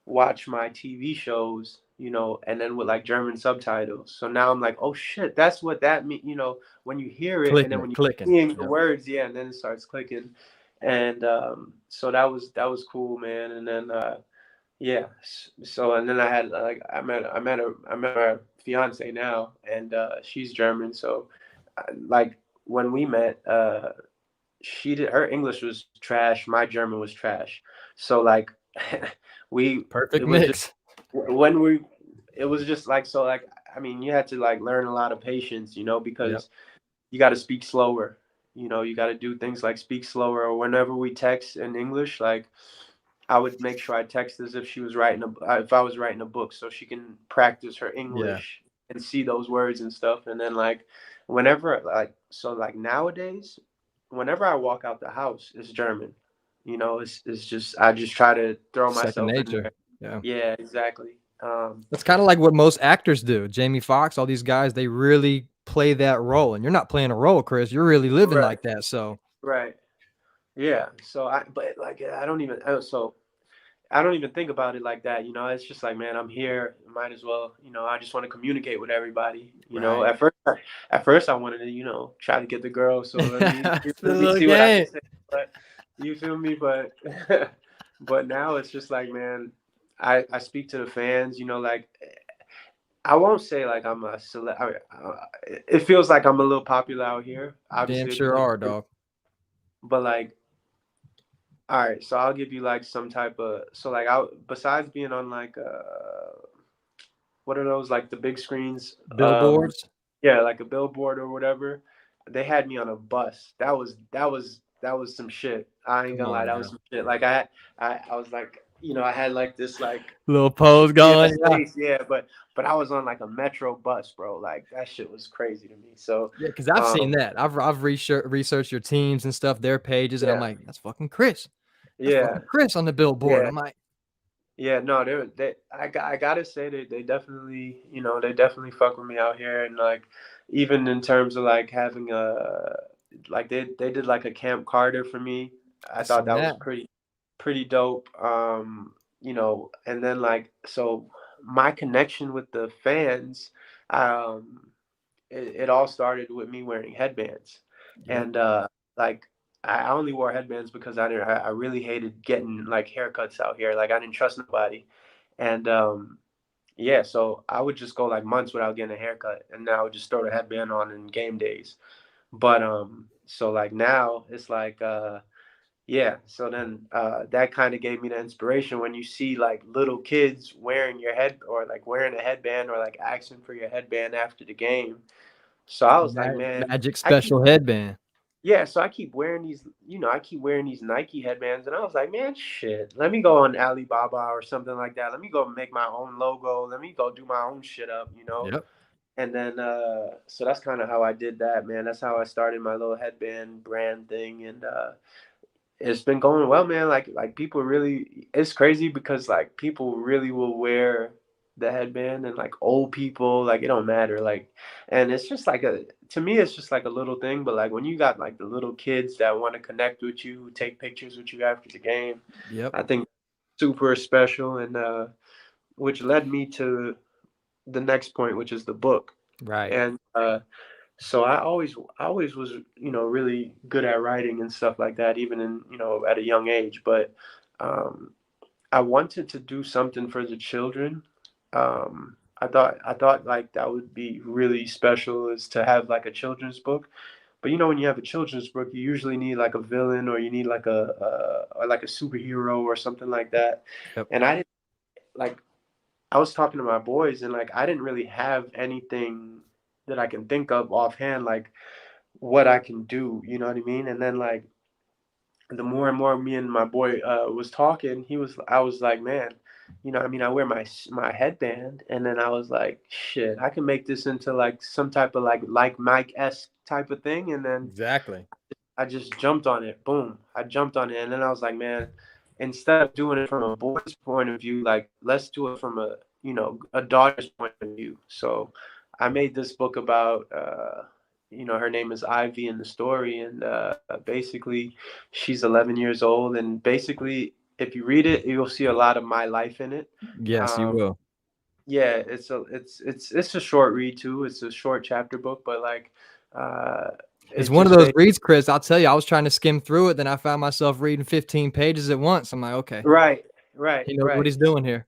watch my TV shows, and then with like German subtitles. So now I'm like, oh shit, that's what that mean. When you hear it, and then when you're Clicking. seeing the Yep. words, yeah, and then it starts clicking. And so that was cool, man. And then yeah, so and then I had like, I met my fiance now, and she's German. So like, when we met, her English was trash, my German was trash. So like, we it Perfect was just mix. when we it was just like, so like, I mean, you had to like learn a lot of patience, Yep. because you got to speak slower. You got to do things like speak slower. Or whenever we text in English, like, I would make sure I text as if she was writing if I was writing a book, so she can practice her Yeah. English and see those words and stuff. And then like, whenever like, so like, nowadays, whenever I walk out the house, it's German. It's just, I just try to throw Second myself in nature. there. Yeah. Yeah, exactly. That's kind of like what most actors do. Jamie Foxx, all these guys, they really play that role. And you're not playing a role, Chris. You're really living Right, like that. So right. Yeah. So but like, I don't even think about it like that. It's just like, man, I'm here. Might as well. I just want to communicate with everybody. right. At first, I wanted to, try to get the girl. So let me, It's the let me little see what I can game. say. But you feel me? But But now it's just like, man, I speak to the fans, you know, like I won't say like I'm a it feels like I'm a little popular out here, Damn obviously sure because, are, dog. but like, all right, so I'll give you like some type of, so like I, besides being on like what are those, like the big screens, Billboards. yeah, like a billboard or whatever, they had me on a bus. That was some shit. I ain't Come gonna lie, on that was now. some shit. Like I was like, you know, I had like this like, Little pose yeah, going. Yeah. space, yeah, but I was on like a metro bus, bro. Like that shit was crazy to me. So Yeah, because I've seen um that. I've researched your teams and stuff, their pages, and I'm yeah, like, that's fucking Chris. That's yeah, fucking Chris on the billboard. yeah. I'm like, Yeah, no, I gotta say they definitely, you know, they definitely fuck with me out here, and like even in terms of like having a, like they did like a Camp Carter for me. I I thought seen that was that. pretty dope. You know, and then like, so my connection with the fans, um it all started with me wearing headbands, Yep. and like I only wore headbands because I really hated getting like haircuts out here. Like I didn't trust nobody, and yeah, so I would just go like months without getting a haircut, and then I would just throw the headband on in game days. But so like now it's like yeah, so then that kind of gave me the inspiration when you see like little kids wearing your head, or like wearing a headband, or like asking for your headband after the game. So I was like, man, Magic I keep, special headband. yeah, so I keep wearing these, you know, I keep wearing these Nike headbands, and I was like, man, shit, let me go on Alibaba or something like that. Let me go make my own logo. Let me go do my own shit up, you know? Yep. And then, so that's kind of how I did that, man. That's how I started my little headband brand thing. And, it's been going well, man. Like people really, it's crazy because like people really will wear the headband, and like old people, like it don't matter. Like, and it's just like a, to me it's just like a little thing, but like when you got like the little kids that want to connect with you, take pictures with you after the game, Yep. I think super special. And which led me to the next point, which is the book. Right. And so I always was, you know, really good at writing and stuff like that, even in, you know, at a young age. But um, I wanted to do something for the children. I thought like that would be really special, is to have like a children's book. But you know, when you have a children's book, you usually need like a villain, or you need like or like a superhero or something like that. Yep. And I didn't like. I was talking to my boys, and like I didn't really have anything that I can think of offhand, like what I can do, you know what I mean? And then like the more and more me and my boy was talking, I was like, man, you know, I mean, I wear my headband, and then I was like, shit, I can make this into like some type of like Mike esque type of thing, and then Exactly. I just jumped on it. Boom. I jumped on it. And then I was like, man, instead of doing it from a boy's point of view, like let's do it from a, you know, a daughter's point of view. So I made this book about you know, her name is Ivy in the story, and basically she's 11 years old, and basically if you read it, you'll see a lot of my life in it. Yes, you Um, will. yeah, it's a short read too. It's a short chapter book, but like uh It's it one of just those reads, Chris. I'll tell you, I was trying to skim through it, then I found myself reading 15 pages at once. I'm like, okay, right, right, he knows what right, he's doing here.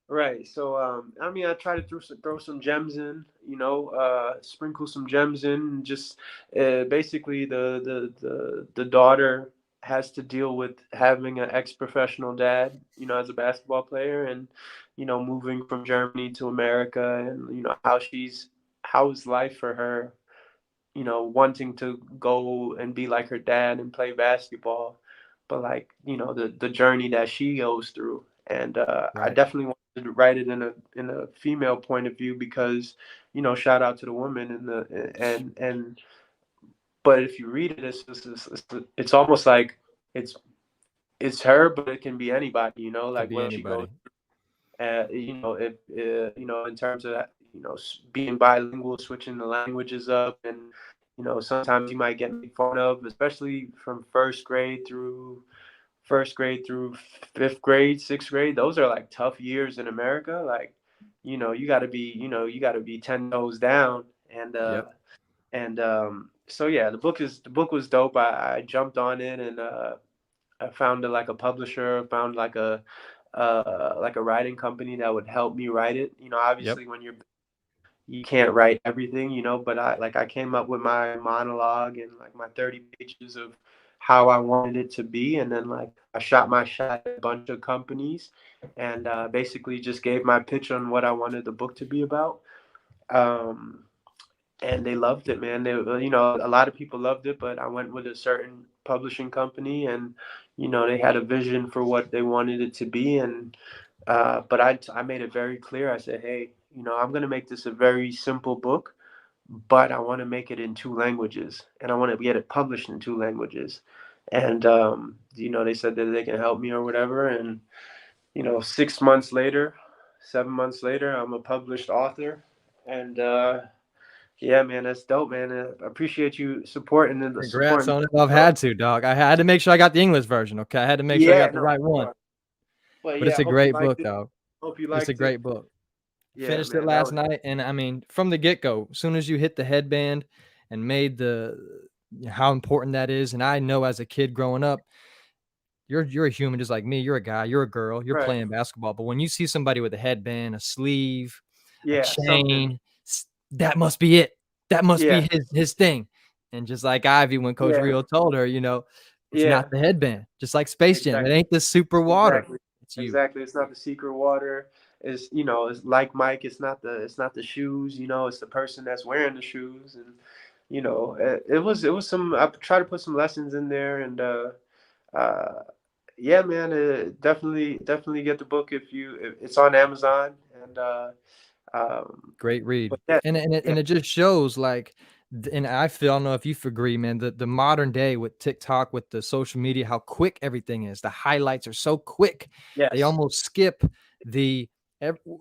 right. So, I mean, I try to throw some gems in, you know, sprinkle some gems in, and just basically the daughter has to deal with having an ex-professional dad, you know, as a basketball player, and you know, moving from Germany to America, and you know how's life for her, you know, wanting to go and be like her dad and play basketball, but like, you know, the journey that she goes through. And I Right. definitely wanted to write it in a female point of view because, you know, shout out to the woman and but if you read it, it's almost like it's it's her, but it can be anybody, you know, Could like be what she goes, anybody. you know, if you know, in terms of, you know, being bilingual, switching the languages up, and you know, sometimes you might get made fun of, especially from first grade through fifth grade, sixth grade. Those are like tough years in America. Like, you know, you got to be 10 toes down, Yep. and so yeah, the book was dope. I jumped on it, and I found like a publisher, found like a writing company that would help me write it. You know, Yep. obviously when you can't write everything, you know, but I came up with my monologue and like my 30 pages of how I wanted it to be, and then like I shot my shot at a bunch of companies, and basically just gave my pitch on what I wanted the book to be about. Um, and they loved it, man. They, you know, a lot of people loved it, but I went with a certain publishing company, and you know, they had a vision for what they wanted it to be, and but I made it very clear. I said, hey, you know, I'm gonna make this a very simple book, but I want to make it in two languages, and I want to get it published in two languages. And you know, they said that they can help me or whatever, and you know, 6 months later, 7 months later, I'm a published author, and yeah, man, that's dope, man. I appreciate you supporting the Congrats supporting. on it. I've had to, dog. I had to make sure I got the English version. Okay, I had to make sure I Yeah, got the no, right for one. sure. But But yeah, it's I a hope you great liked book, it. dog. Hope you It's a liked it. great book. Yeah, Finished it man. That last was night, and I mean, from the get-go, as soon as you hit the headband and made how important that is, and I know as a kid growing up, you're a human just like me. You're a guy, you're a girl, you're right. playing basketball. But when you see somebody with a headband, a sleeve, a Yeah, something. chain, that must be it. That must Yeah, be his thing. And just like Ivy, when Coach yeah, Rio told her, you know, it's not yeah. the headband. Just like Space Jam, it Exactly. ain't the super water. Exactly. It's you. Exactly. It's not the secret water. It's, you know, it's like Mike. It's not the shoes. You know, it's the person that's wearing the shoes. And you know, it was some. I try to put some lessons in there, and uh, yeah, man, definitely get the book if it's on Amazon, and Great read. but yeah, yeah, And it just shows like, and I feel, I don't know if you agree, man, the modern day with TikTok, with the social media, how quick everything is. The highlights are so quick. They yes, almost skip the,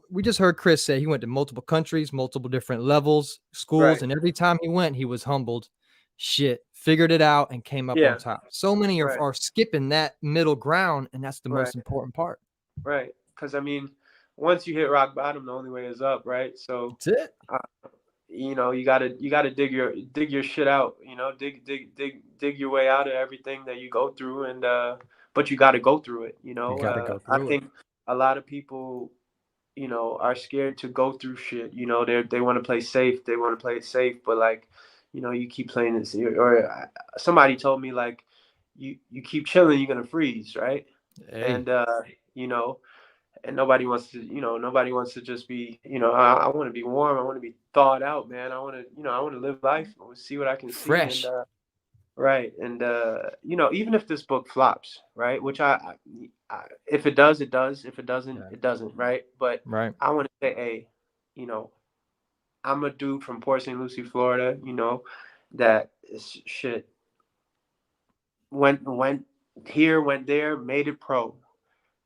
we just heard Chris say he went to multiple countries, multiple different levels, schools, right, and every time he went, he was humbled, shit, figured it out and came up on yeah, top. So many right, are skipping that middle ground, and that's the right, most important part. right. Because I mean, once you hit rock bottom, the only way is up, right? So. That's it. Uh, you know, you gotta dig your shit out. You know, dig your way out of everything that you go through, and but you got to go through it. You You know, got to go I through it. think a lot of people, you know, are scared to go through shit. You know, they want to play safe. They want to play it safe, but like, you know, you keep playing this. Or somebody told me like, you keep chilling, you're gonna freeze, right? Hey, And you know, and nobody wants to just be, I want to be warm. I want to be thawed out, man. I want to live life. I want to see what I can see. And fresh. right. And even if this book flops, right, which if it does, it does. If it doesn't, Yeah. it doesn't, right? But Right. I want to say, hey, you know, I'm a dude from Port St. Lucie, Florida, that shit went here, went there, made it pro,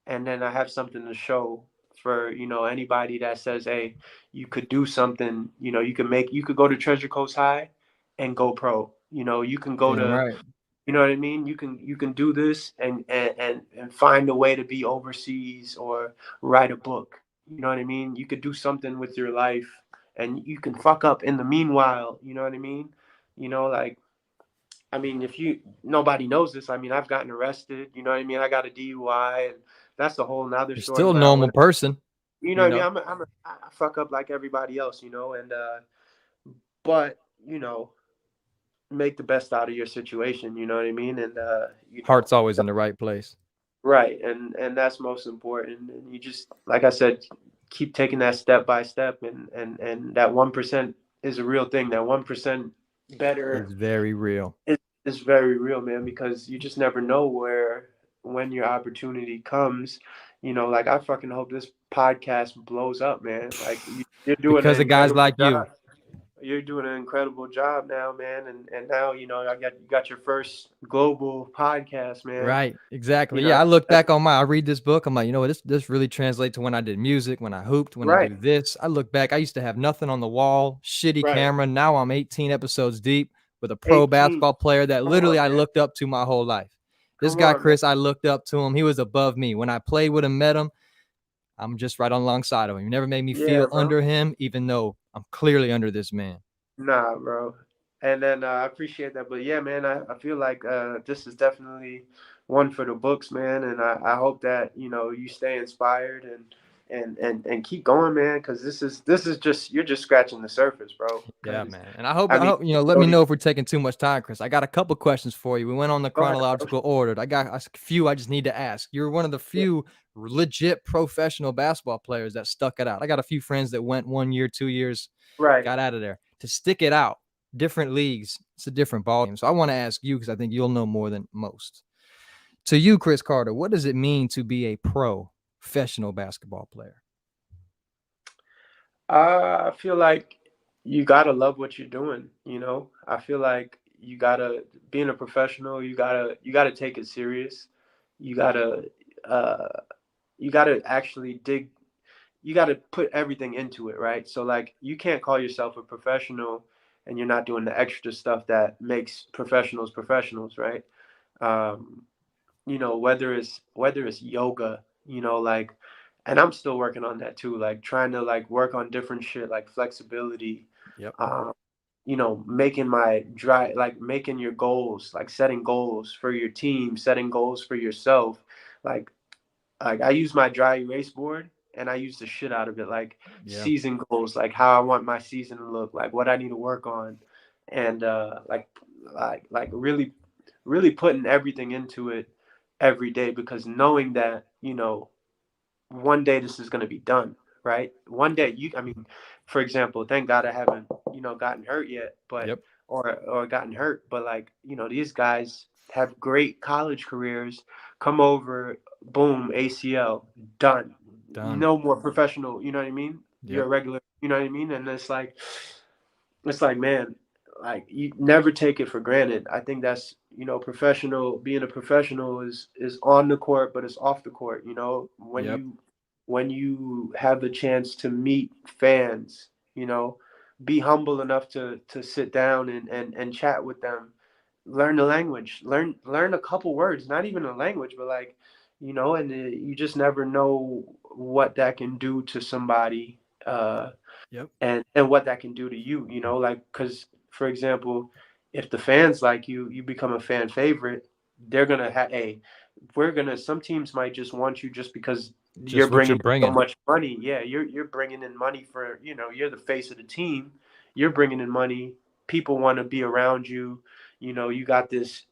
and then I have something to show for anybody that says, "Hey, you could do something. You could go to Treasure Coast High and go pro. You can go Damn to, right. you know what I mean. You can do this and find a way to be overseas or write a book. You know what I mean. You could do something with your life, and you can fuck up in the meanwhile. You know what I mean. Like, I mean, if nobody knows this, I mean, I've gotten arrested, you know what I mean? I got a DUI, and that's a whole nother You're story, still a but I normal want to, person, you know you what I mean? know. I fuck up like everybody else, and, but, make the best out of your situation, you know what I mean? And, Heart's always in the right place. right. And that's most important. And you just, like I said, keep taking that step by step, and that 1% is a real thing. That 1% It's better very real. is very real, man, because you just never know when your opportunity comes. Like, I fucking hope this podcast blows up, man. Like, you're doing an Because of guys incredible like you. job. You're doing an incredible job now, man. And now, you got your first global podcast, man. Right. Exactly. You Yeah. know, I look that's back on I read this book. I'm like, you know what? This really translates to when I did music, when I hooped, when I right, do this. I look back. I used to have nothing on the wall, shitty right. camera. Now I'm 18 episodes deep with a pro 18. basketball player that Come literally on, I man. looked up to my whole life. This Come guy, on, man. Chris, I looked up to him. He was above me. When I played with him, met him, I'm just right on alongside of him. He never made me Yeah, feel bro. under him, even though I'm clearly under this man. Nah, bro. And then I appreciate that. But yeah, man, I feel like this is definitely one for the books, man. And I hope that, you know, you stay inspired and keep going, man, because this is just, you're just scratching the surface, bro. Yeah, Because man. And I hope, I I mean, hope, you know, let me know if we're taking too much time, Chris. I got a couple questions for you. We went on the go ahead, bro. chronological order. I got a few I just need to ask. You're one of the Yeah. few legit professional basketball players that stuck it out. I got a few friends that went 1 year, 2 years, Right. got out of there. To stick it out, different leagues, it's a different ballgame. So I want to ask you, because I think you'll know more than most. To you, Chris Carter, what does it mean to be a professional basketball player? I feel like you gotta love what you're doing. You know, I feel like you gotta, being a professional, you gotta take it serious. You gotta uh, you gotta actually dig. You gotta put everything into it, right? So like, you can't call yourself a professional and you're not doing the extra stuff that makes professionals professionals, right? Um, you know, whether it's yoga, you know, like, and I'm still working on that too, like trying to like work on different shit like flexibility, Yep. um you know, making my dry, like making your goals, like setting goals for your team, setting goals for yourself, like I use my dry erase board and I use the shit out of it, like Yeah. season goals, like how I want my season to look, like what I need to work on, and like really putting everything into it every day, because knowing that, you know, one day this is going to be done, right? One day you, I mean, for example, thank God I haven't, you know, gotten hurt yet, but Yep. or gotten hurt, but like, you know, these guys have great college careers, come over, boom, ACL, done. Done. No more professional, you know what I mean? You're Yep. a regular, you know what I mean? And it's like, man, like you never take it for granted. I think that's, you know, professional, being a professional is on the court, but it's off the court, you know, Yep. when you have the chance to meet fans, you know, be humble enough to sit down and chat with them, learn the language, learn a couple words, not even a language, but like, you know, and you just never know what that can do to somebody. Yep. And what that can do to you, you know, like, because for example, if the fans like you become a fan favorite, they're gonna have we're gonna, some teams might just want you just because you're Just what you're bringing in so bringing. much money. Yeah, you're bringing in money for, you know, you're the face of the team, you're bringing in money, people want to be around you, you know, you got this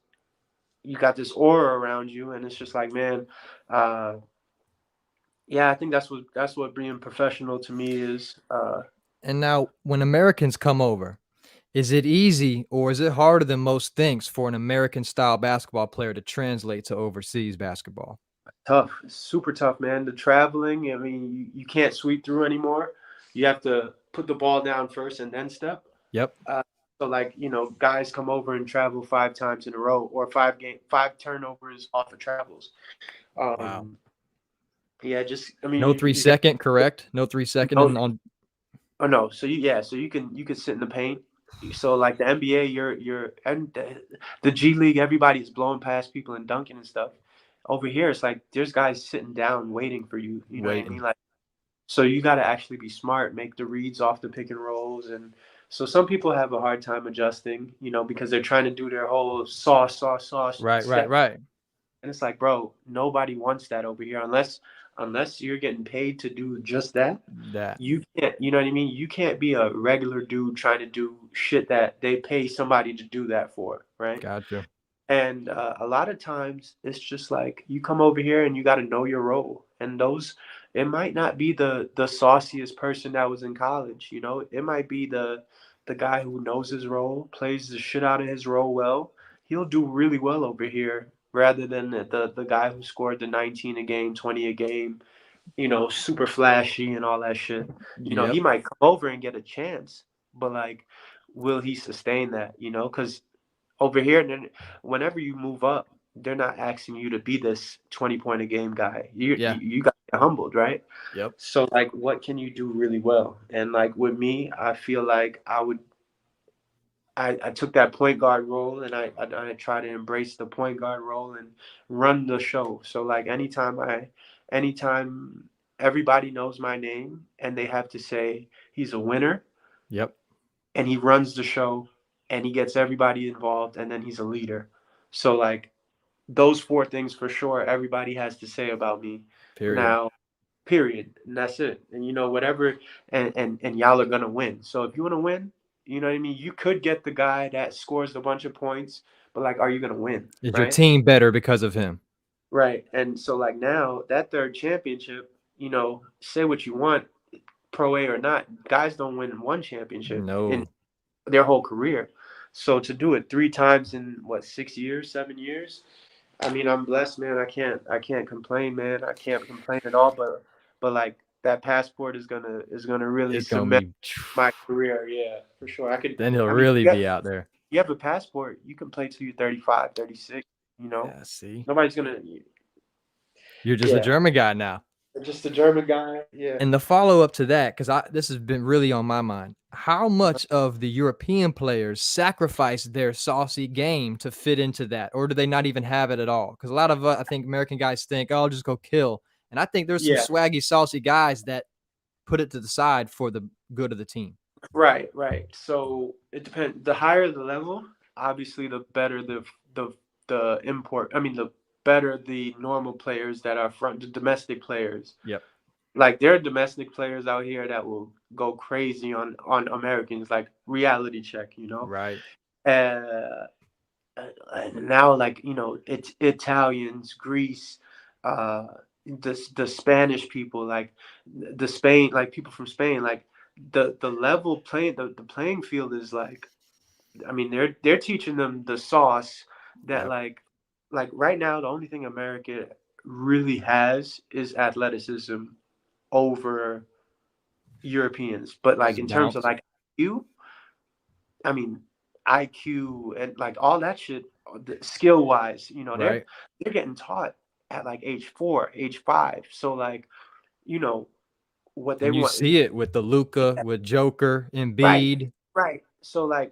aura around you, and it's just like, man, uh yeah, I think that's what being professional to me is. And now, when Americans come over, is it easy or is it harder than most thinks for an American style basketball player to translate to overseas basketball? Tough, super tough, man. The traveling, I mean, you can't sweep through anymore. You have to put the ball down first and then step. Yep. Uh, so, like, you know, guys come over and travel 5 times in a row, or five turnovers off of travels. Wow. Um, yeah, just, I mean, No 3 second, correct? No 3 second no, and on. oh no, so so you can sit in the paint. So like the NBA, you're and the G League, everybody's blowing past people and dunking and stuff. Over here, it's like there's guys sitting down waiting for you. You know what I mean? Waiting. Like, so you got to actually be smart, make the reads off the pick and rolls, and so some people have a hard time adjusting, you know, because they're trying to do their whole sauce Right, right, step, right. and it's like, bro, nobody wants that over here unless you're getting paid to do just that. That. You can't, you know what I mean? You can't be a regular dude trying to do shit that they pay somebody to do that for, right? Gotcha. And a lot of times it's just like you come over here and you got to know your role. And those, it might not be the sauciest person that was in college, you know. It might be the guy who knows his role, plays the shit out of his role well. He'll do really well over here rather than the guy who scored the 19 a game, 20 a game, you know, super flashy and all that shit. You know, he Yep. might come over and get a chance, but like, will he sustain that? You know, because over here, then whenever you move up, they're not asking you to be this 20-point a game guy. Yeah. You got to get humbled, right? Yep. So like, what can you do really well? And like with me, I feel like I took that point guard role, and I try to embrace the point guard role and run the show. So like, anytime everybody knows my name and they have to say he's a winner, Yep. and he runs the show and he gets everybody involved, and then he's a leader. So like, those four things for sure everybody has to say about me Period. now, period. And that's it. And whatever, and y'all are gonna win. So if you want to win, you know what I mean, you could get the guy that scores a bunch of points, but like, are you gonna win? Is your Right. team better because of him? Right. And so like now that third championship, say what you want, pro A or not, guys don't win one championship in No. their whole career. So to do it three times in what, 6 years, 7 years, I mean, I'm blessed, man. I can't complain, man. I can't complain at all. But like, that passport is gonna really It's gonna cement be my career. Yeah, for sure. then he'll I mean, really be out there. you have a passport, you can play till you're 35, 36. Yeah, see? Nobody's gonna. You're just a Yeah, German guy now. just a German guy. Yeah. And the follow-up to that, because this has been really on my mind. How much of the European players sacrifice their saucy game to fit into that? Or do they not even have it at all? Because a lot of, I think, American guys think, oh, I'll just go kill. And I think there's some Yeah. swaggy, saucy guys that put it to the side for the good of the team. Right. Right. So it depends. The higher the level, obviously, the better the import. I mean, the better the normal players that are the domestic players. Yep. Like, there are domestic players out here that will go crazy on Americans, like reality check. Right. Uh, and now, like, it's Italians, Greece, uh, the Spanish people, like the Spain, like people from Spain, like the level playing the playing field is like, I mean, they're teaching them the sauce that, Yep. like right now the only thing America really has is athleticism over Europeans, but like Just in terms of bounce. like you, I mean, IQ and like all that shit, skill wise, Right. they're getting taught at like age 4, age 5. So like, you know, what they And you want. see it with the Luca, Yeah, with Joker, right, Embiid. right. So like,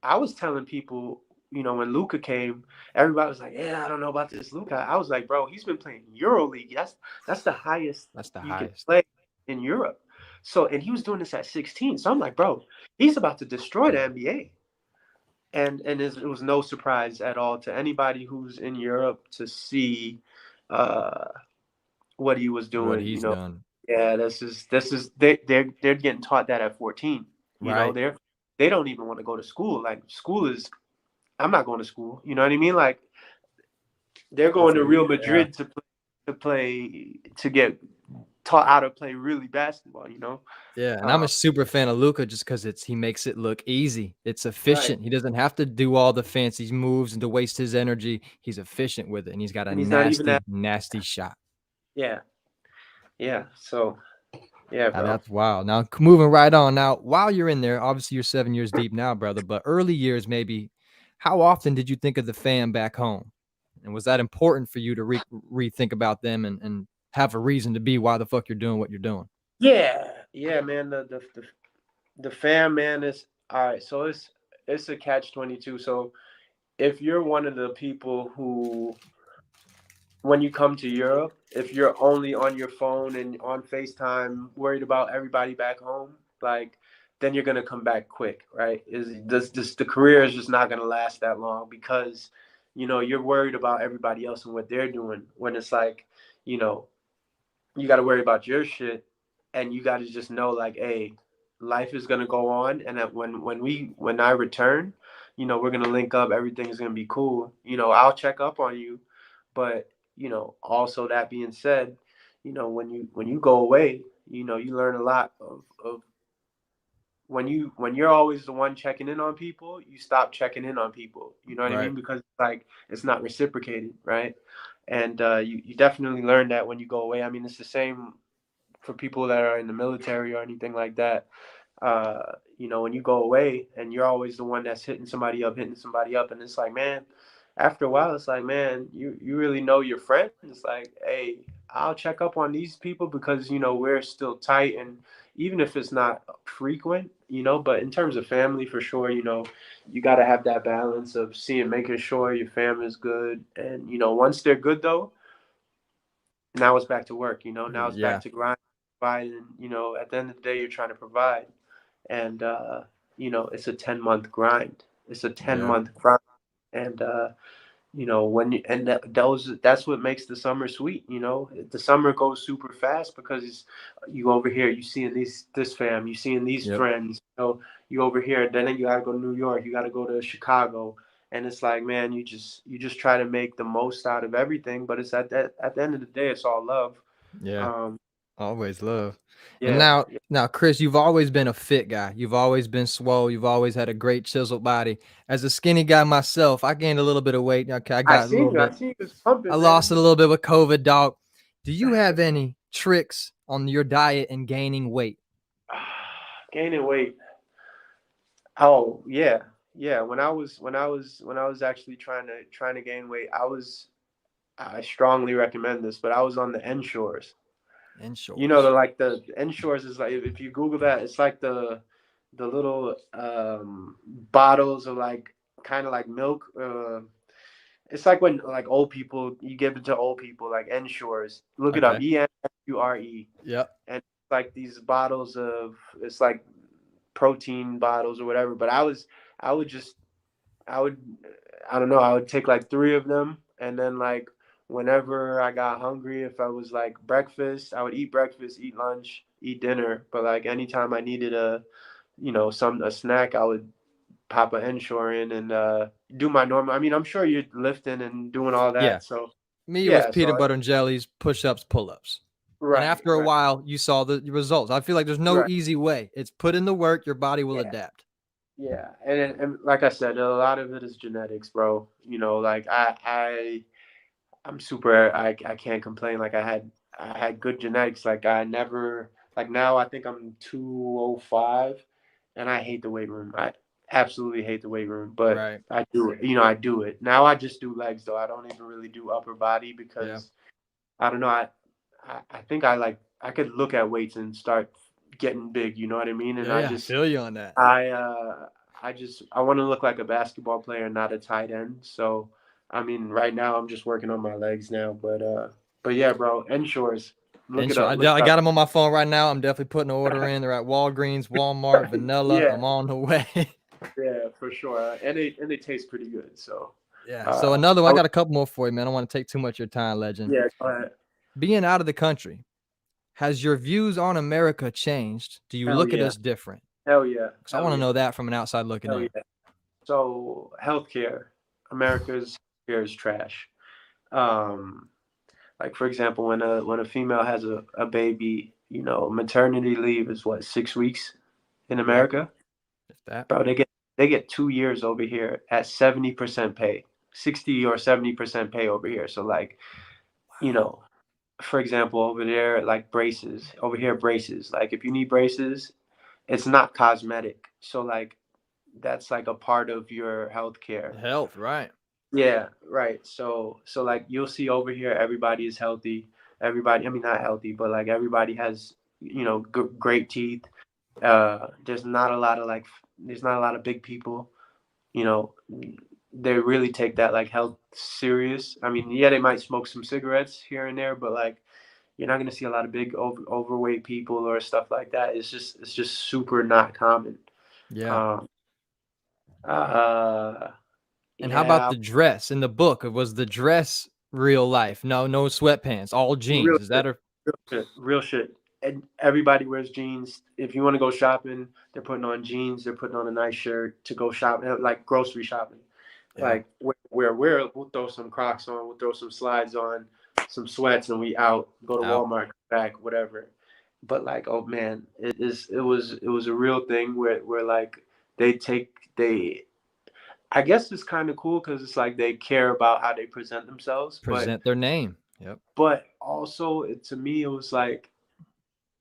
I was telling people, when Luca came, everybody was like, "Yeah, I don't know about this Luca." I was like, "Bro, he's been playing EuroLeague. That's the highest That's the you can highest. play in Europe." So, and he was doing this at 16. So I'm like, "Bro, he's about to destroy the NBA." And it was no surprise at all to anybody who's in Europe to see uh, what he was What doing. he's done. Yeah, this is they're getting taught that at 14. Right. They don't even want to go to school. Like, school is, I'm not going to school. You know what I mean? Like, they're going to Real Yeah. Madrid to get taught how to play really basketball. Yeah, and I'm Uh, a super fan of Luca just because he makes it look easy. It's right. efficient. He doesn't have to do all the fancy moves and to waste his energy. He's efficient with it, and he's got a And he's not even nasty, that. nasty shot. Yeah. Yeah. So, yeah, Now bro. that's wild. Now moving right on. Now, while you're in there, obviously you're 7 years deep now, brother. But early years, maybe. How often did you think of the fam back home? And was that important for you to rethink about them and have a reason to be why the fuck you're doing what you're doing? Yeah. Yeah, man. The fam, man, is all right. So it's a catch-22. So if you're one of the people who, when you come to Europe, if you're only on your phone and on FaceTime, worried about everybody back home, like, then you're gonna come back quick, right? Is this the career is just not gonna last that long because, you're worried about everybody else and what they're doing. When it's like, you know, you got to worry about your shit, and you got to just know, like, hey, life is gonna go on, and that when I return, we're gonna link up. Everything's gonna be cool. I'll check up on you, but also, that being said, when you go away, you learn a lot of when you're always the one checking in on people, you stop checking in on people. You know what I Right. mean? Because, like, it's not reciprocated, right? And you definitely learn that when you go away. I mean, it's the same for people that are in the military or anything like that. When you go away and you're always the one that's hitting somebody up, and it's like, man, after a while, it's like, man, you really know your friends. It's like, hey, I'll check up on these people because we're still tight, and even if it's not frequent, but in terms of family, for sure, you got to have that balance of making sure your family is good, and once they're good though, now it's back to work. Now it's back Yeah. to grind, providing. At the end of the day, you're trying to provide, and it's a 10-month grind. It's a ten Yeah. month grind, and when you, and that's what makes the summer sweet. The summer goes super fast because you over here, you seeing this fam, you seeing these Yep. friends. You over here, then you gotta go to New York, you gotta go to Chicago, and it's like, man, you just try to make the most out of everything. But it's at the end of the day, it's all love. Yeah. Um, Always love. And yeah, now, Chris, you've always been a fit guy. You've always been swole. You've always had a great chiseled body. As a skinny guy myself, I gained a little bit of weight. Okay, I got a little I bit. seen you was I pumping, lost it a man. little bit with COVID, dog. Do you have any tricks on your diet and gaining weight? Gaining weight. Oh yeah, yeah. When I was actually trying to gain weight, I strongly recommend this, but I was on the Ensures. Inshores. The Ensures is like, if you Google that, it's like the little bottles of like kind of like milk. It's like when like old people, you give it to old people, like Ensures. Look it up, Okay. Ensure, Yep. and it's like these bottles of, it's like protein bottles or whatever. But I would just I would, I don't know, I would take like three of them, and then like whenever I got hungry, if I was like breakfast, I would eat breakfast, eat lunch, eat dinner. But like anytime I needed a snack, I would pop an Ensure in and do my normal. I mean, I'm sure you're lifting and doing all Yeah. that. So Me, it was yeah, peanut butter and jellies, push-ups, pull-ups. And right, after a right, while, you saw the results. I feel like there's no right. easy way. It's put in the work, your body will Yeah. adapt. Yeah, and like I said, a lot of it is genetics, bro. Like I'm super. I can't complain. Like I had good genetics. Like I never, like now I think I'm 205, and I hate the weight room. I absolutely hate the weight room, but Right. I do it. I do it. Now I just do legs though. I don't even really do upper body Yeah. because I don't know. I think I could look at weights and start getting big. You know what I mean? And Yeah, yeah. I feel you on that. I want to look like a basketball player, not a tight end. So, I mean, right now I'm just working on my legs now, but yeah, bro, Ensures, look And it sure, up, look I it got up. them on my phone right now. I'm definitely putting an order in. They're at Walgreens, Walmart, Vanilla. Yeah, I'm on the way. yeah, for sure, and they taste pretty good. So, Yeah. So uh, another one, I I would, got a couple more for you, man. I don't want to take too much of your time, legend. yeah, go ahead. Being out of the country, has your views on America changed? Do you Hell look at yeah, us different? hell yeah, Because I hell want to yeah, know that from an outside looking hell in. yeah. So, healthcare, America's healthcare is trash. Um, Like for example, when a female has a baby, maternity leave is what, 6 weeks in Yep. America, If that. bro. They get 2 years over here at 70% pay, 60 or 70% pay over here. So like, you Wow. know, for example, over there, like braces, over here braces. Like if you need braces, it's not cosmetic. So like that's like a part of your health care. Health, right. Yeah, right. So like you'll see over here, everybody is healthy. Everybody, I mean, not healthy, but like everybody has, great teeth. There's not a lot of big people. You know, they really take that like health serious. I mean, yeah, they might smoke some cigarettes here and there, but like you're not gonna see a lot of big overweight people or stuff like that. It's just super not common. Yeah. Um, uh, And how about yeah, the dress in the book? Was the dress real life? No, no sweatpants, all real jeans. Is shit. that a Real shit. Real shit. And everybody wears jeans. If you want to go shopping, they're putting on jeans. They're putting on a nice shirt to go shopping, like grocery shopping. yeah. Like we'll throw some Crocs on, we'll throw some slides on, some sweats, and we out. Go to Out. Walmart, back, whatever. But like, oh man, it was a real thing where like they take they. I guess it's kind of cool because it's like they care about how they present themselves, but Present their name. Yep. also to me it was like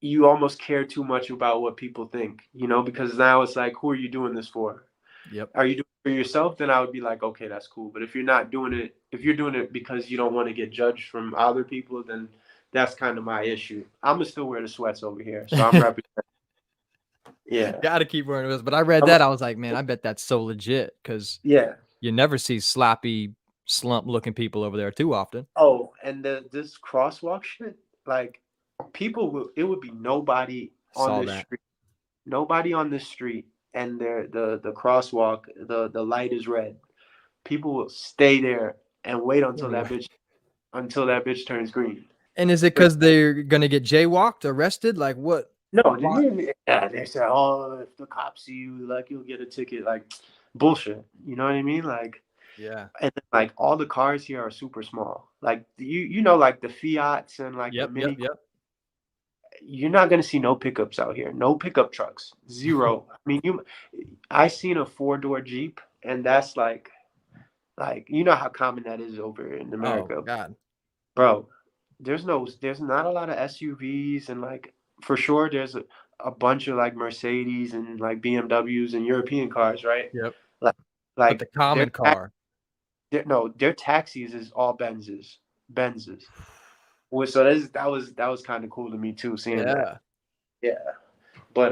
you almost care too much about what people think, because now it's like, who are you doing this for? Yep. Are you doing it for yourself? Then I would be like, okay, that's cool. But if you're not doing it, if you're doing it because you don't want to get judged from other people, then that's kind of my issue. I'm gonna still wear the sweats over here, so I'm representing. Yeah, Gotta keep wearing this. But I read I'm, that. I was like, man, I bet that's so legit because yeah. you never see sloppy, slump looking people over there too often. Oh, and this crosswalk shit, like it would be nobody I on saw this that. street, nobody on this street, and the crosswalk, the light is red. People will stay there and wait until Anyway. that bitch turns green. And is it because they're gonna get jaywalked, arrested? Like what? No, Why? they say, oh, if the cops see you, like you'll get a ticket. Like bullshit. You know what I mean? Like, Yeah. and then, like all the cars here are super small. Like you know, like the Fiats and like the Yep. Yep. Mini. Yep. You're not gonna see no pickups out here. No pickup trucks. Zero. I mean, I seen a 4-door Jeep, and that's like you know how common that is over in Oh America, God. bro. There's not a lot of SUVs, and like for sure there's a bunch of like Mercedes and like BMWs and European cars, right? Yep. Like But the like common car. their taxis is all Benzes. Well, so that was kind of cool to me too, seeing that. Yeah. Yeah, but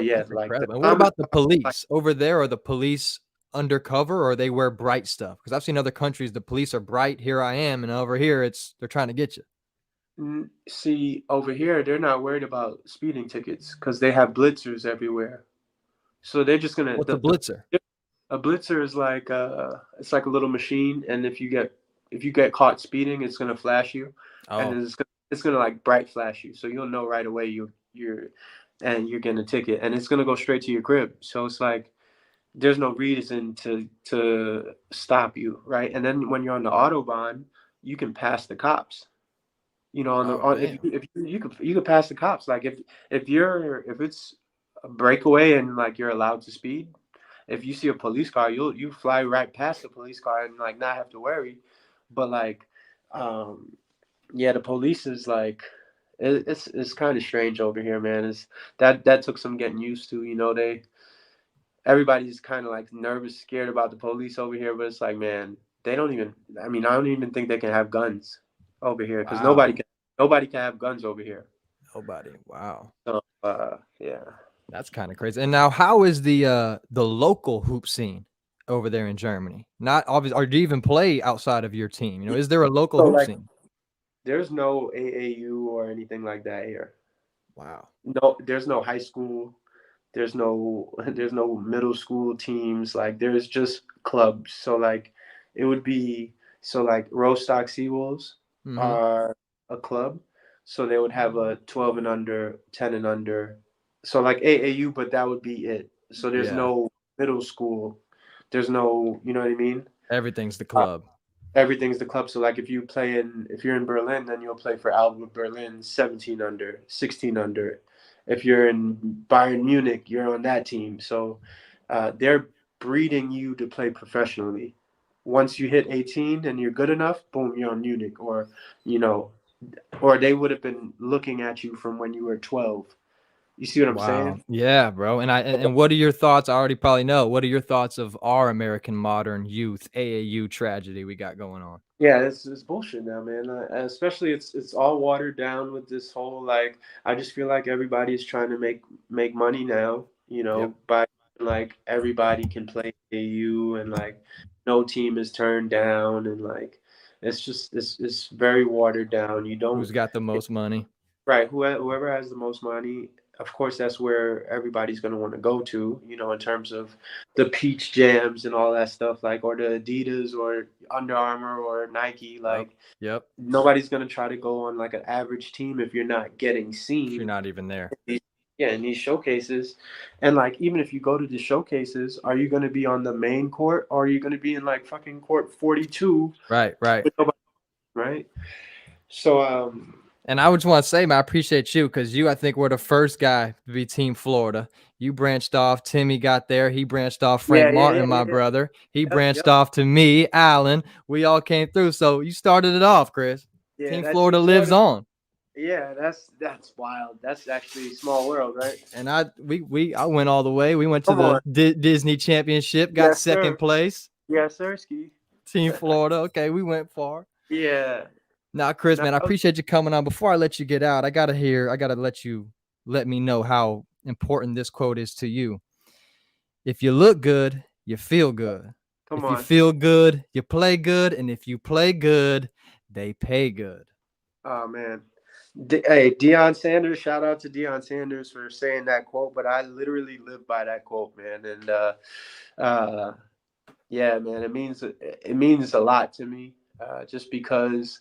yeah, That's like the incredible. And what common about the car, like police over there? Are the police undercover or they wear bright stuff? Because I've seen other countries, the police are bright. Here I am, and over here, they're trying to get you. see over here they're not worried about speeding tickets because they have blitzers everywhere. So they're just gonna What's a blitzer? a blitzer is like it's like a little machine, and if you get caught speeding, it's gonna flash you, and Oh, then it's gonna like bright flash you, so you'll know right away you're getting a ticket, and it's gonna go straight to your crib. So it's like there's no reason to stop you, right? And then when you're on the autobahn, you can pass the cops. You know, oh, if damn. you could pass the cops. Like if it's a breakaway and like you're allowed to speed, if you see a police car, you fly right past the police car and like not have to worry. But like, yeah, the police is like, it's kind of strange over here, man. It's that took some getting used to. You know, everybody's kind of like nervous, scared about the police over here, but it's like, man, they don't even. I mean, I don't even think they can have guns over here because Wow. nobody can have guns over here. Nobody. Wow. So yeah. That's kind of crazy. And now, how is the local hoop scene over there in Germany? Not obvious. Or do you even play outside of your team? You know, is there a local So hoop like, scene? there's no AAU or anything like that here. Wow. No, there's no high school. There's no middle school teams. Like there's just clubs. So like it would be so like Rostock Seawolves Mm-hmm. are a club. So they would have a 12 and under, 10 and under. So like AAU, but that would be it. So there's Yeah. no middle school. There's no, you know what I mean? Everything's the Uh, club. Everything's the club. So like if you're in Berlin, then you'll play for Alba Berlin 17 under, 16 under. If you're in Bayern Munich, you're on that team. So they're breeding you to play professionally. Once you hit 18 and you're good enough, boom, you're on Munich, or you know, or they would have been looking at you from when you were 12. You see what I'm Wow. saying? Yeah, bro. And what are your thoughts? I already probably know. What are your thoughts of our American modern youth AAU tragedy we got going on? Yeah, it's bullshit now, man. Especially it's all watered down with this whole like. I just feel like everybody is trying to make money now. You Yep. know, by like everybody can play AU and like no team is turned down and like it's just it's very watered down. You Who's don't got the most money? right. Whoever has the most money, of course, that's where everybody's going to want to go to. You know, in terms of the peach jams and all that stuff, like or the Adidas or Under Armour or Nike, Yep. like Yep. nobody's gonna try to go on like an average team if you're not getting If you're seen. not even there. Yeah, in these showcases, and like even if you go to the showcases, are you gonna be on the main court or are you gonna be in like fucking court 42 Right, right. with nobody, right? So And I just want to say, man, I appreciate you because I think, were the first guy to be Team Florida. You branched off. Timmy got there. He branched off. Frank Martin, my yeah. brother. He branched Yep. off to me, Alan. We all came through. So you started it off, Chris. Yeah, Team that Florida Team lives Florida. on. Yeah, that's wild. That's actually a small world, right? And I went all the way. We went to Come the on. Disney Championship, got Yes, second sir. place. Yes, sir, Ski. Team Florida. Okay, we went far. Yeah. Now, Chris, No, man, I appreciate you coming on. Before I let you get out, I gotta let me know how important this quote is to you. If you look good, you feel good. come If you on. feel good, you play good. And if you play good, they pay good. Oh man. Hey, Deion Sanders, shout out to Deion Sanders for saying that quote, but I literally live by that quote, man. And uh yeah, man, it means a lot to me. just because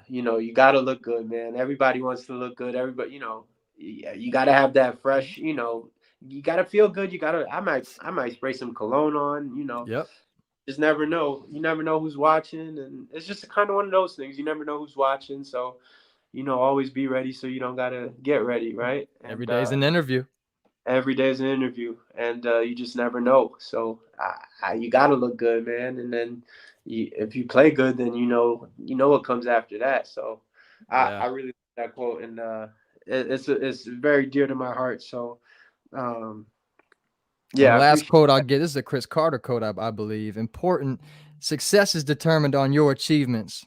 you got to look good, man. Everybody wants to look good. Everybody, you got to have that fresh, you got to feel good. I might spray some cologne on, Yep. just never know. You never know who's watching. And it's just kind of one of those things. You never know who's watching. So, always be ready so you don't got to get ready. Right. Every And, day's an interview. every day is an interview, and you just never know. So you got to look good, man. And then if you play good, then you know what comes after that. So I Yeah. really like that quote, and it's very dear to my heart. So um, And yeah, the I last appreciate quote I'll that. get, this is a Chris Carter quote, I believe. Important success is determined on your achievements,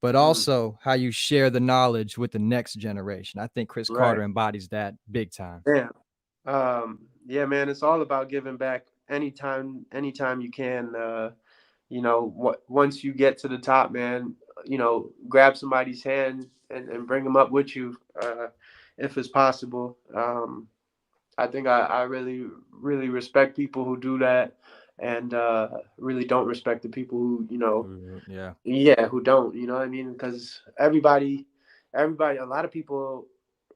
but Mm, also how you share the knowledge with the next generation. I think Chris right. Carter embodies that big time. Yeah. Yeah, man. It's all about giving back anytime you can. Once you get to the top, man, grab somebody's hand and bring them up with you, if it's possible. I think I really, really respect people who do that, and really don't respect the people who, Yeah. yeah, who don't, you know what I mean? Because everybody, a lot of people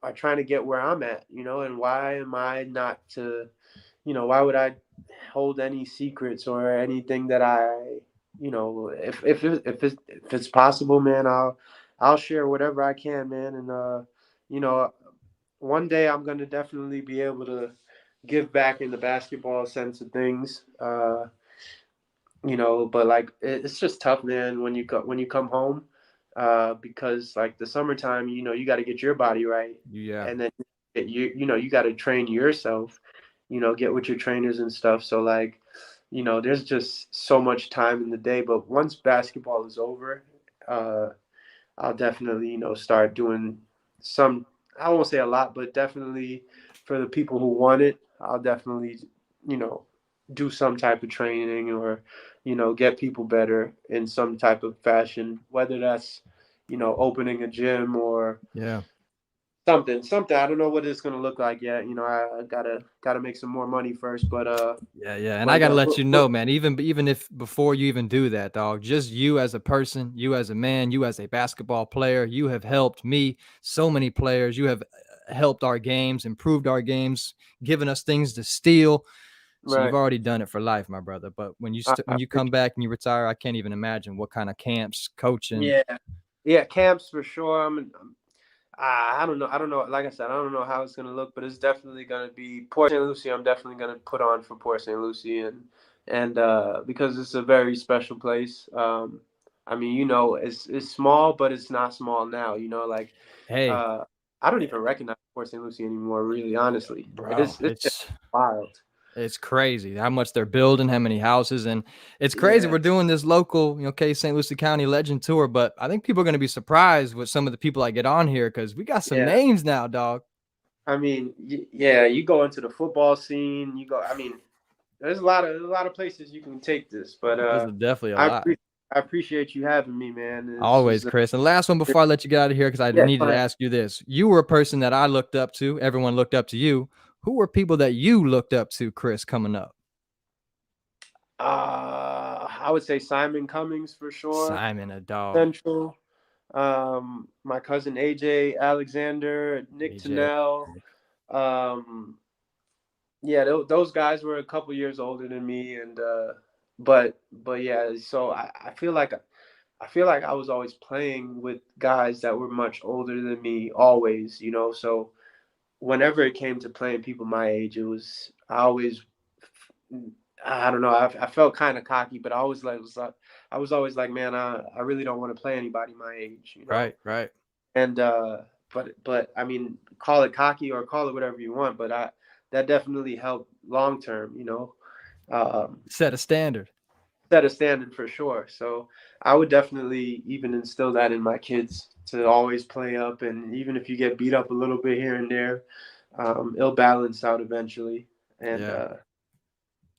are trying to get where I'm at, and why am I not to, why would I hold any secrets or anything that if it's possible, man, I'll share whatever I can, man, and you know, one day I'm gonna definitely be able to give back in the basketball sense of things. But like it's just tough, man, when you come home, because like the summertime, you got to get your body right, Yeah. and then you got to train yourself, get with your trainers and stuff. So like, there's just so much time in the day. But once basketball is over, uh, I'll definitely, start doing some. I won't say a lot, but definitely for the people who want it, I'll definitely, you know, do some type of training or, get people better in some type of fashion, whether that's, opening a gym or Yeah. something. I don't know what it's gonna look like yet. I gotta make some more money first, Yeah, yeah, and I but gotta yeah, let you know, man. Even if before you even do that, dog, just you as a person, you as a man, you as a basketball player, you have helped me, so many players. You have helped our games, improved our games, given us things to steal. So you've right. already done it for life, my brother. But when I you come appreciate. back and you retire, I can't even imagine what kind of camps, coaching. Yeah, yeah, camps for sure. I don't know. I don't know. Like I said, I don't know how it's gonna look, but it's definitely gonna be Port St. Lucie. I'm definitely gonna put on for Port St. Lucie, and because it's a very special place. I mean, it's small, but it's not small now. Like Hey, uh, I don't even recognize Port St. Lucie anymore. Really, honestly, bro, it's just wild. it's crazy how much they're building, how many houses, and it's crazy. Yeah, We're doing this local, St. Lucie County Legend tour, but I think people are going to be surprised with some of the people I get on here because we got some yeah. names now, dog. I mean, yeah. You go into the football scene. You go. I mean, there's a lot of places you can take this, but This is definitely a I lot. appreciate I appreciate you having me, man. It's Always, just Chris. And last one before I let you get out of here, because I yeah, needed go to ahead. ask you this. You were a person that I looked up to. Everyone looked up to you. Who were people that you looked up to, Chris, coming up? I would say Simon Cummings for sure. Simon, a dog. Central. My cousin AJ Alexander, Nick AJ. Tennell. Yeah, those guys were a couple years older than me, and but yeah. So I feel like I was always playing with guys that were much older than me, always. So whenever it came to playing people my age, I don't know. I felt kind of cocky, but I was always like, man, I really don't want to play anybody my age. Right, right. And but I mean, call it cocky or call it whatever you want, but that definitely helped long term. Um, Set a standard. Set a standard for sure. So I would definitely even instill that in my kids to always play up, and even if you get beat up a little bit here and there, it'll balance out eventually. And Yeah.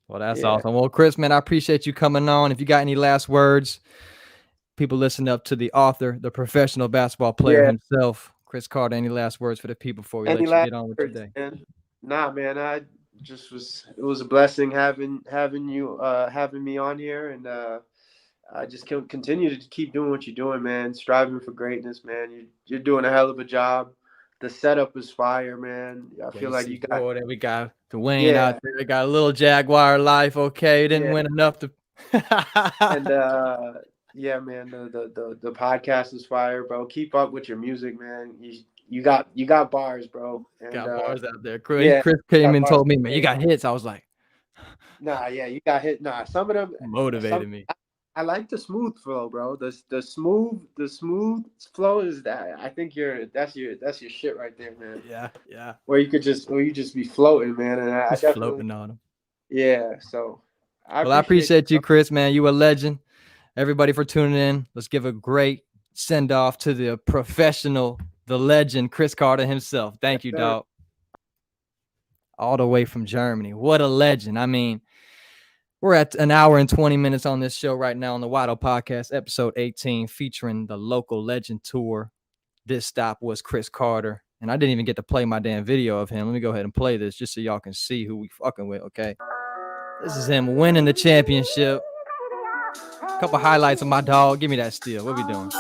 Well, that's yeah, awesome. Well, Chris, man, I appreciate you coming on. If you got any last words, people listen up to the author, the professional basketball player yeah. himself, Chris Carter. Any last words for the people before we Any let you last get on with your words, day? man? Nah, man. It was a blessing having you having me on here, and just continue to keep doing what you're doing, man. Striving for greatness, man. You're doing a hell of a job. The setup is fire, man. I feel like you got. We got Dwayne out there. We got a little Jaguar life. Okay, didn't win enough to. And yeah, man, the podcast is fire, bro. Keep up with your music, man. You got bars, bro. And, got bars out there. Chris, yeah, Chris came and told me, man, you got hits. I was like, nah, yeah, you got hit. Nah, some of them motivated me. I like the smooth flow, bro. The smooth flow is that. I think that's your shit right there, man. Yeah. Where you just be floating, man. And I definitely floating on them. Yeah, so I appreciate you, Chris, man. You a legend. Everybody for tuning in. Let's give a great send off to the professional, the legend, Chris Carter himself. Thank you, dog. All the way from Germany. What a legend. I mean, we're at an hour and 20 minutes on this show right now on the Wado Podcast, episode 18, featuring the local legend tour. This stop was Chris Carter. And I didn't even get to play my damn video of him. Let me go ahead and play this just so y'all can see who we fucking with, okay? This is him winning the championship. A couple highlights of my dog. Give me that steal. What we doing?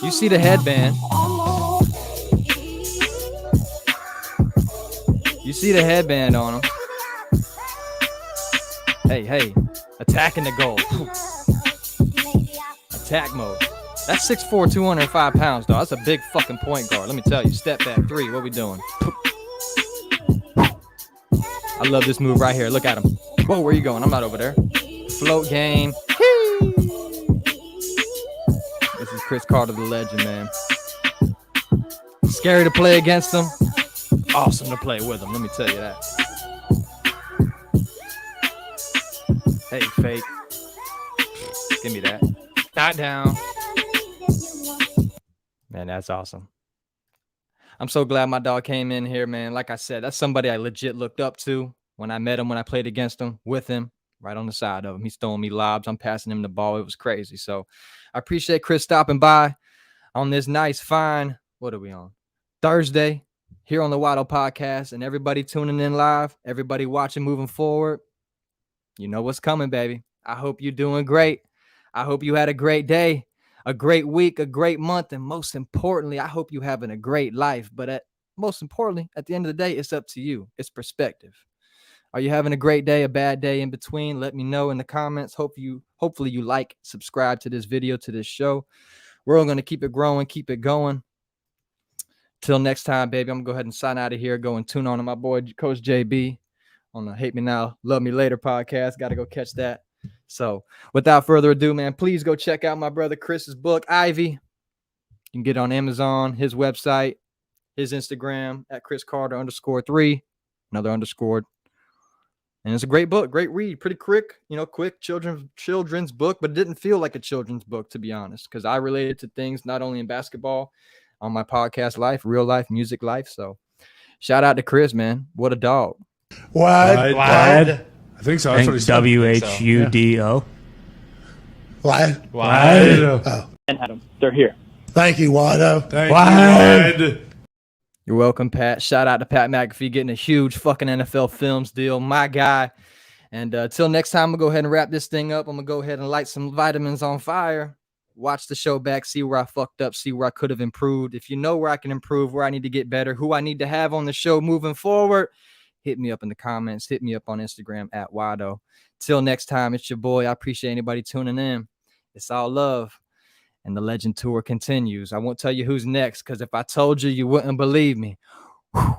You see the headband. You see the headband on him. Hey. Attacking the goal. Attack mode. That's 6'4", 205 pounds, dog. That's a big fucking point guard. Let me tell you. Step back 3. What we doing? I love this move right here. Look at him. Whoa, where you going? I'm not over there. Float game. This is Chris Carter, the legend, man. Scary to play against him. Awesome to play with him. Let me tell you that. Hey, fake. Give me that. Not down. Man, that's awesome. I'm so glad my dog came in here, man. Like I said, that's somebody I legit looked up to when I met him, when I played against him, with him, right on the side of him. He's throwing me lobs. I'm passing him the ball. It was crazy. So I appreciate Chris stopping by on this nice, fine, what are we on? Thursday here on the Wado Podcast, and everybody tuning in live, everybody watching moving forward. You know what's coming, baby. I hope you're doing great. I hope you had a great day, a great week, a great month, and most importantly, I hope you're having a great life. But most importantly, at the end of the day, it's up to you. It's perspective. Are you having a great day, a bad day in between? Let me know in the comments. Hopefully you like, subscribe to this video, to this show. We're all going to keep it growing, keep it going. Till next time, baby, I'm going to go ahead and sign out of here. Go and tune on to my boy, Coach JB, on the Hate Me Now, Love Me Later podcast. Got to go catch that. So without further ado, man, please go check out my brother Chris's book, Ivy. You can get it on Amazon, his website, his Instagram at ChrisCarter_3, another underscored. And it's a great book, great read, pretty quick, quick children's book, but it didn't feel like a children's book, to be honest, because I related to things not only in basketball, on my podcast life, real life, music life. So shout out to Chris, man. What a dog. Wide. I think so. That's what he said. WHUDO. Wide. Oh. And Adam, they're here. Thank you, Wado. Thank you, Wide. You're welcome, Pat. Shout out to Pat McAfee getting a huge fucking NFL Films deal. My guy. And till next time, I'm going to go ahead and wrap this thing up. I'm going to go ahead and light some vitamins on fire. Watch the show back, see where I fucked up, see where I could have improved. If you know where I can improve, where I need to get better, who I need to have on the show moving forward, hit me up in the comments. Hit me up on Instagram at Wado. Till next time, it's your boy. I appreciate anybody tuning in. It's all love. And the Legend Tour continues. I won't tell you who's next, because if I told you, you wouldn't believe me. Whew.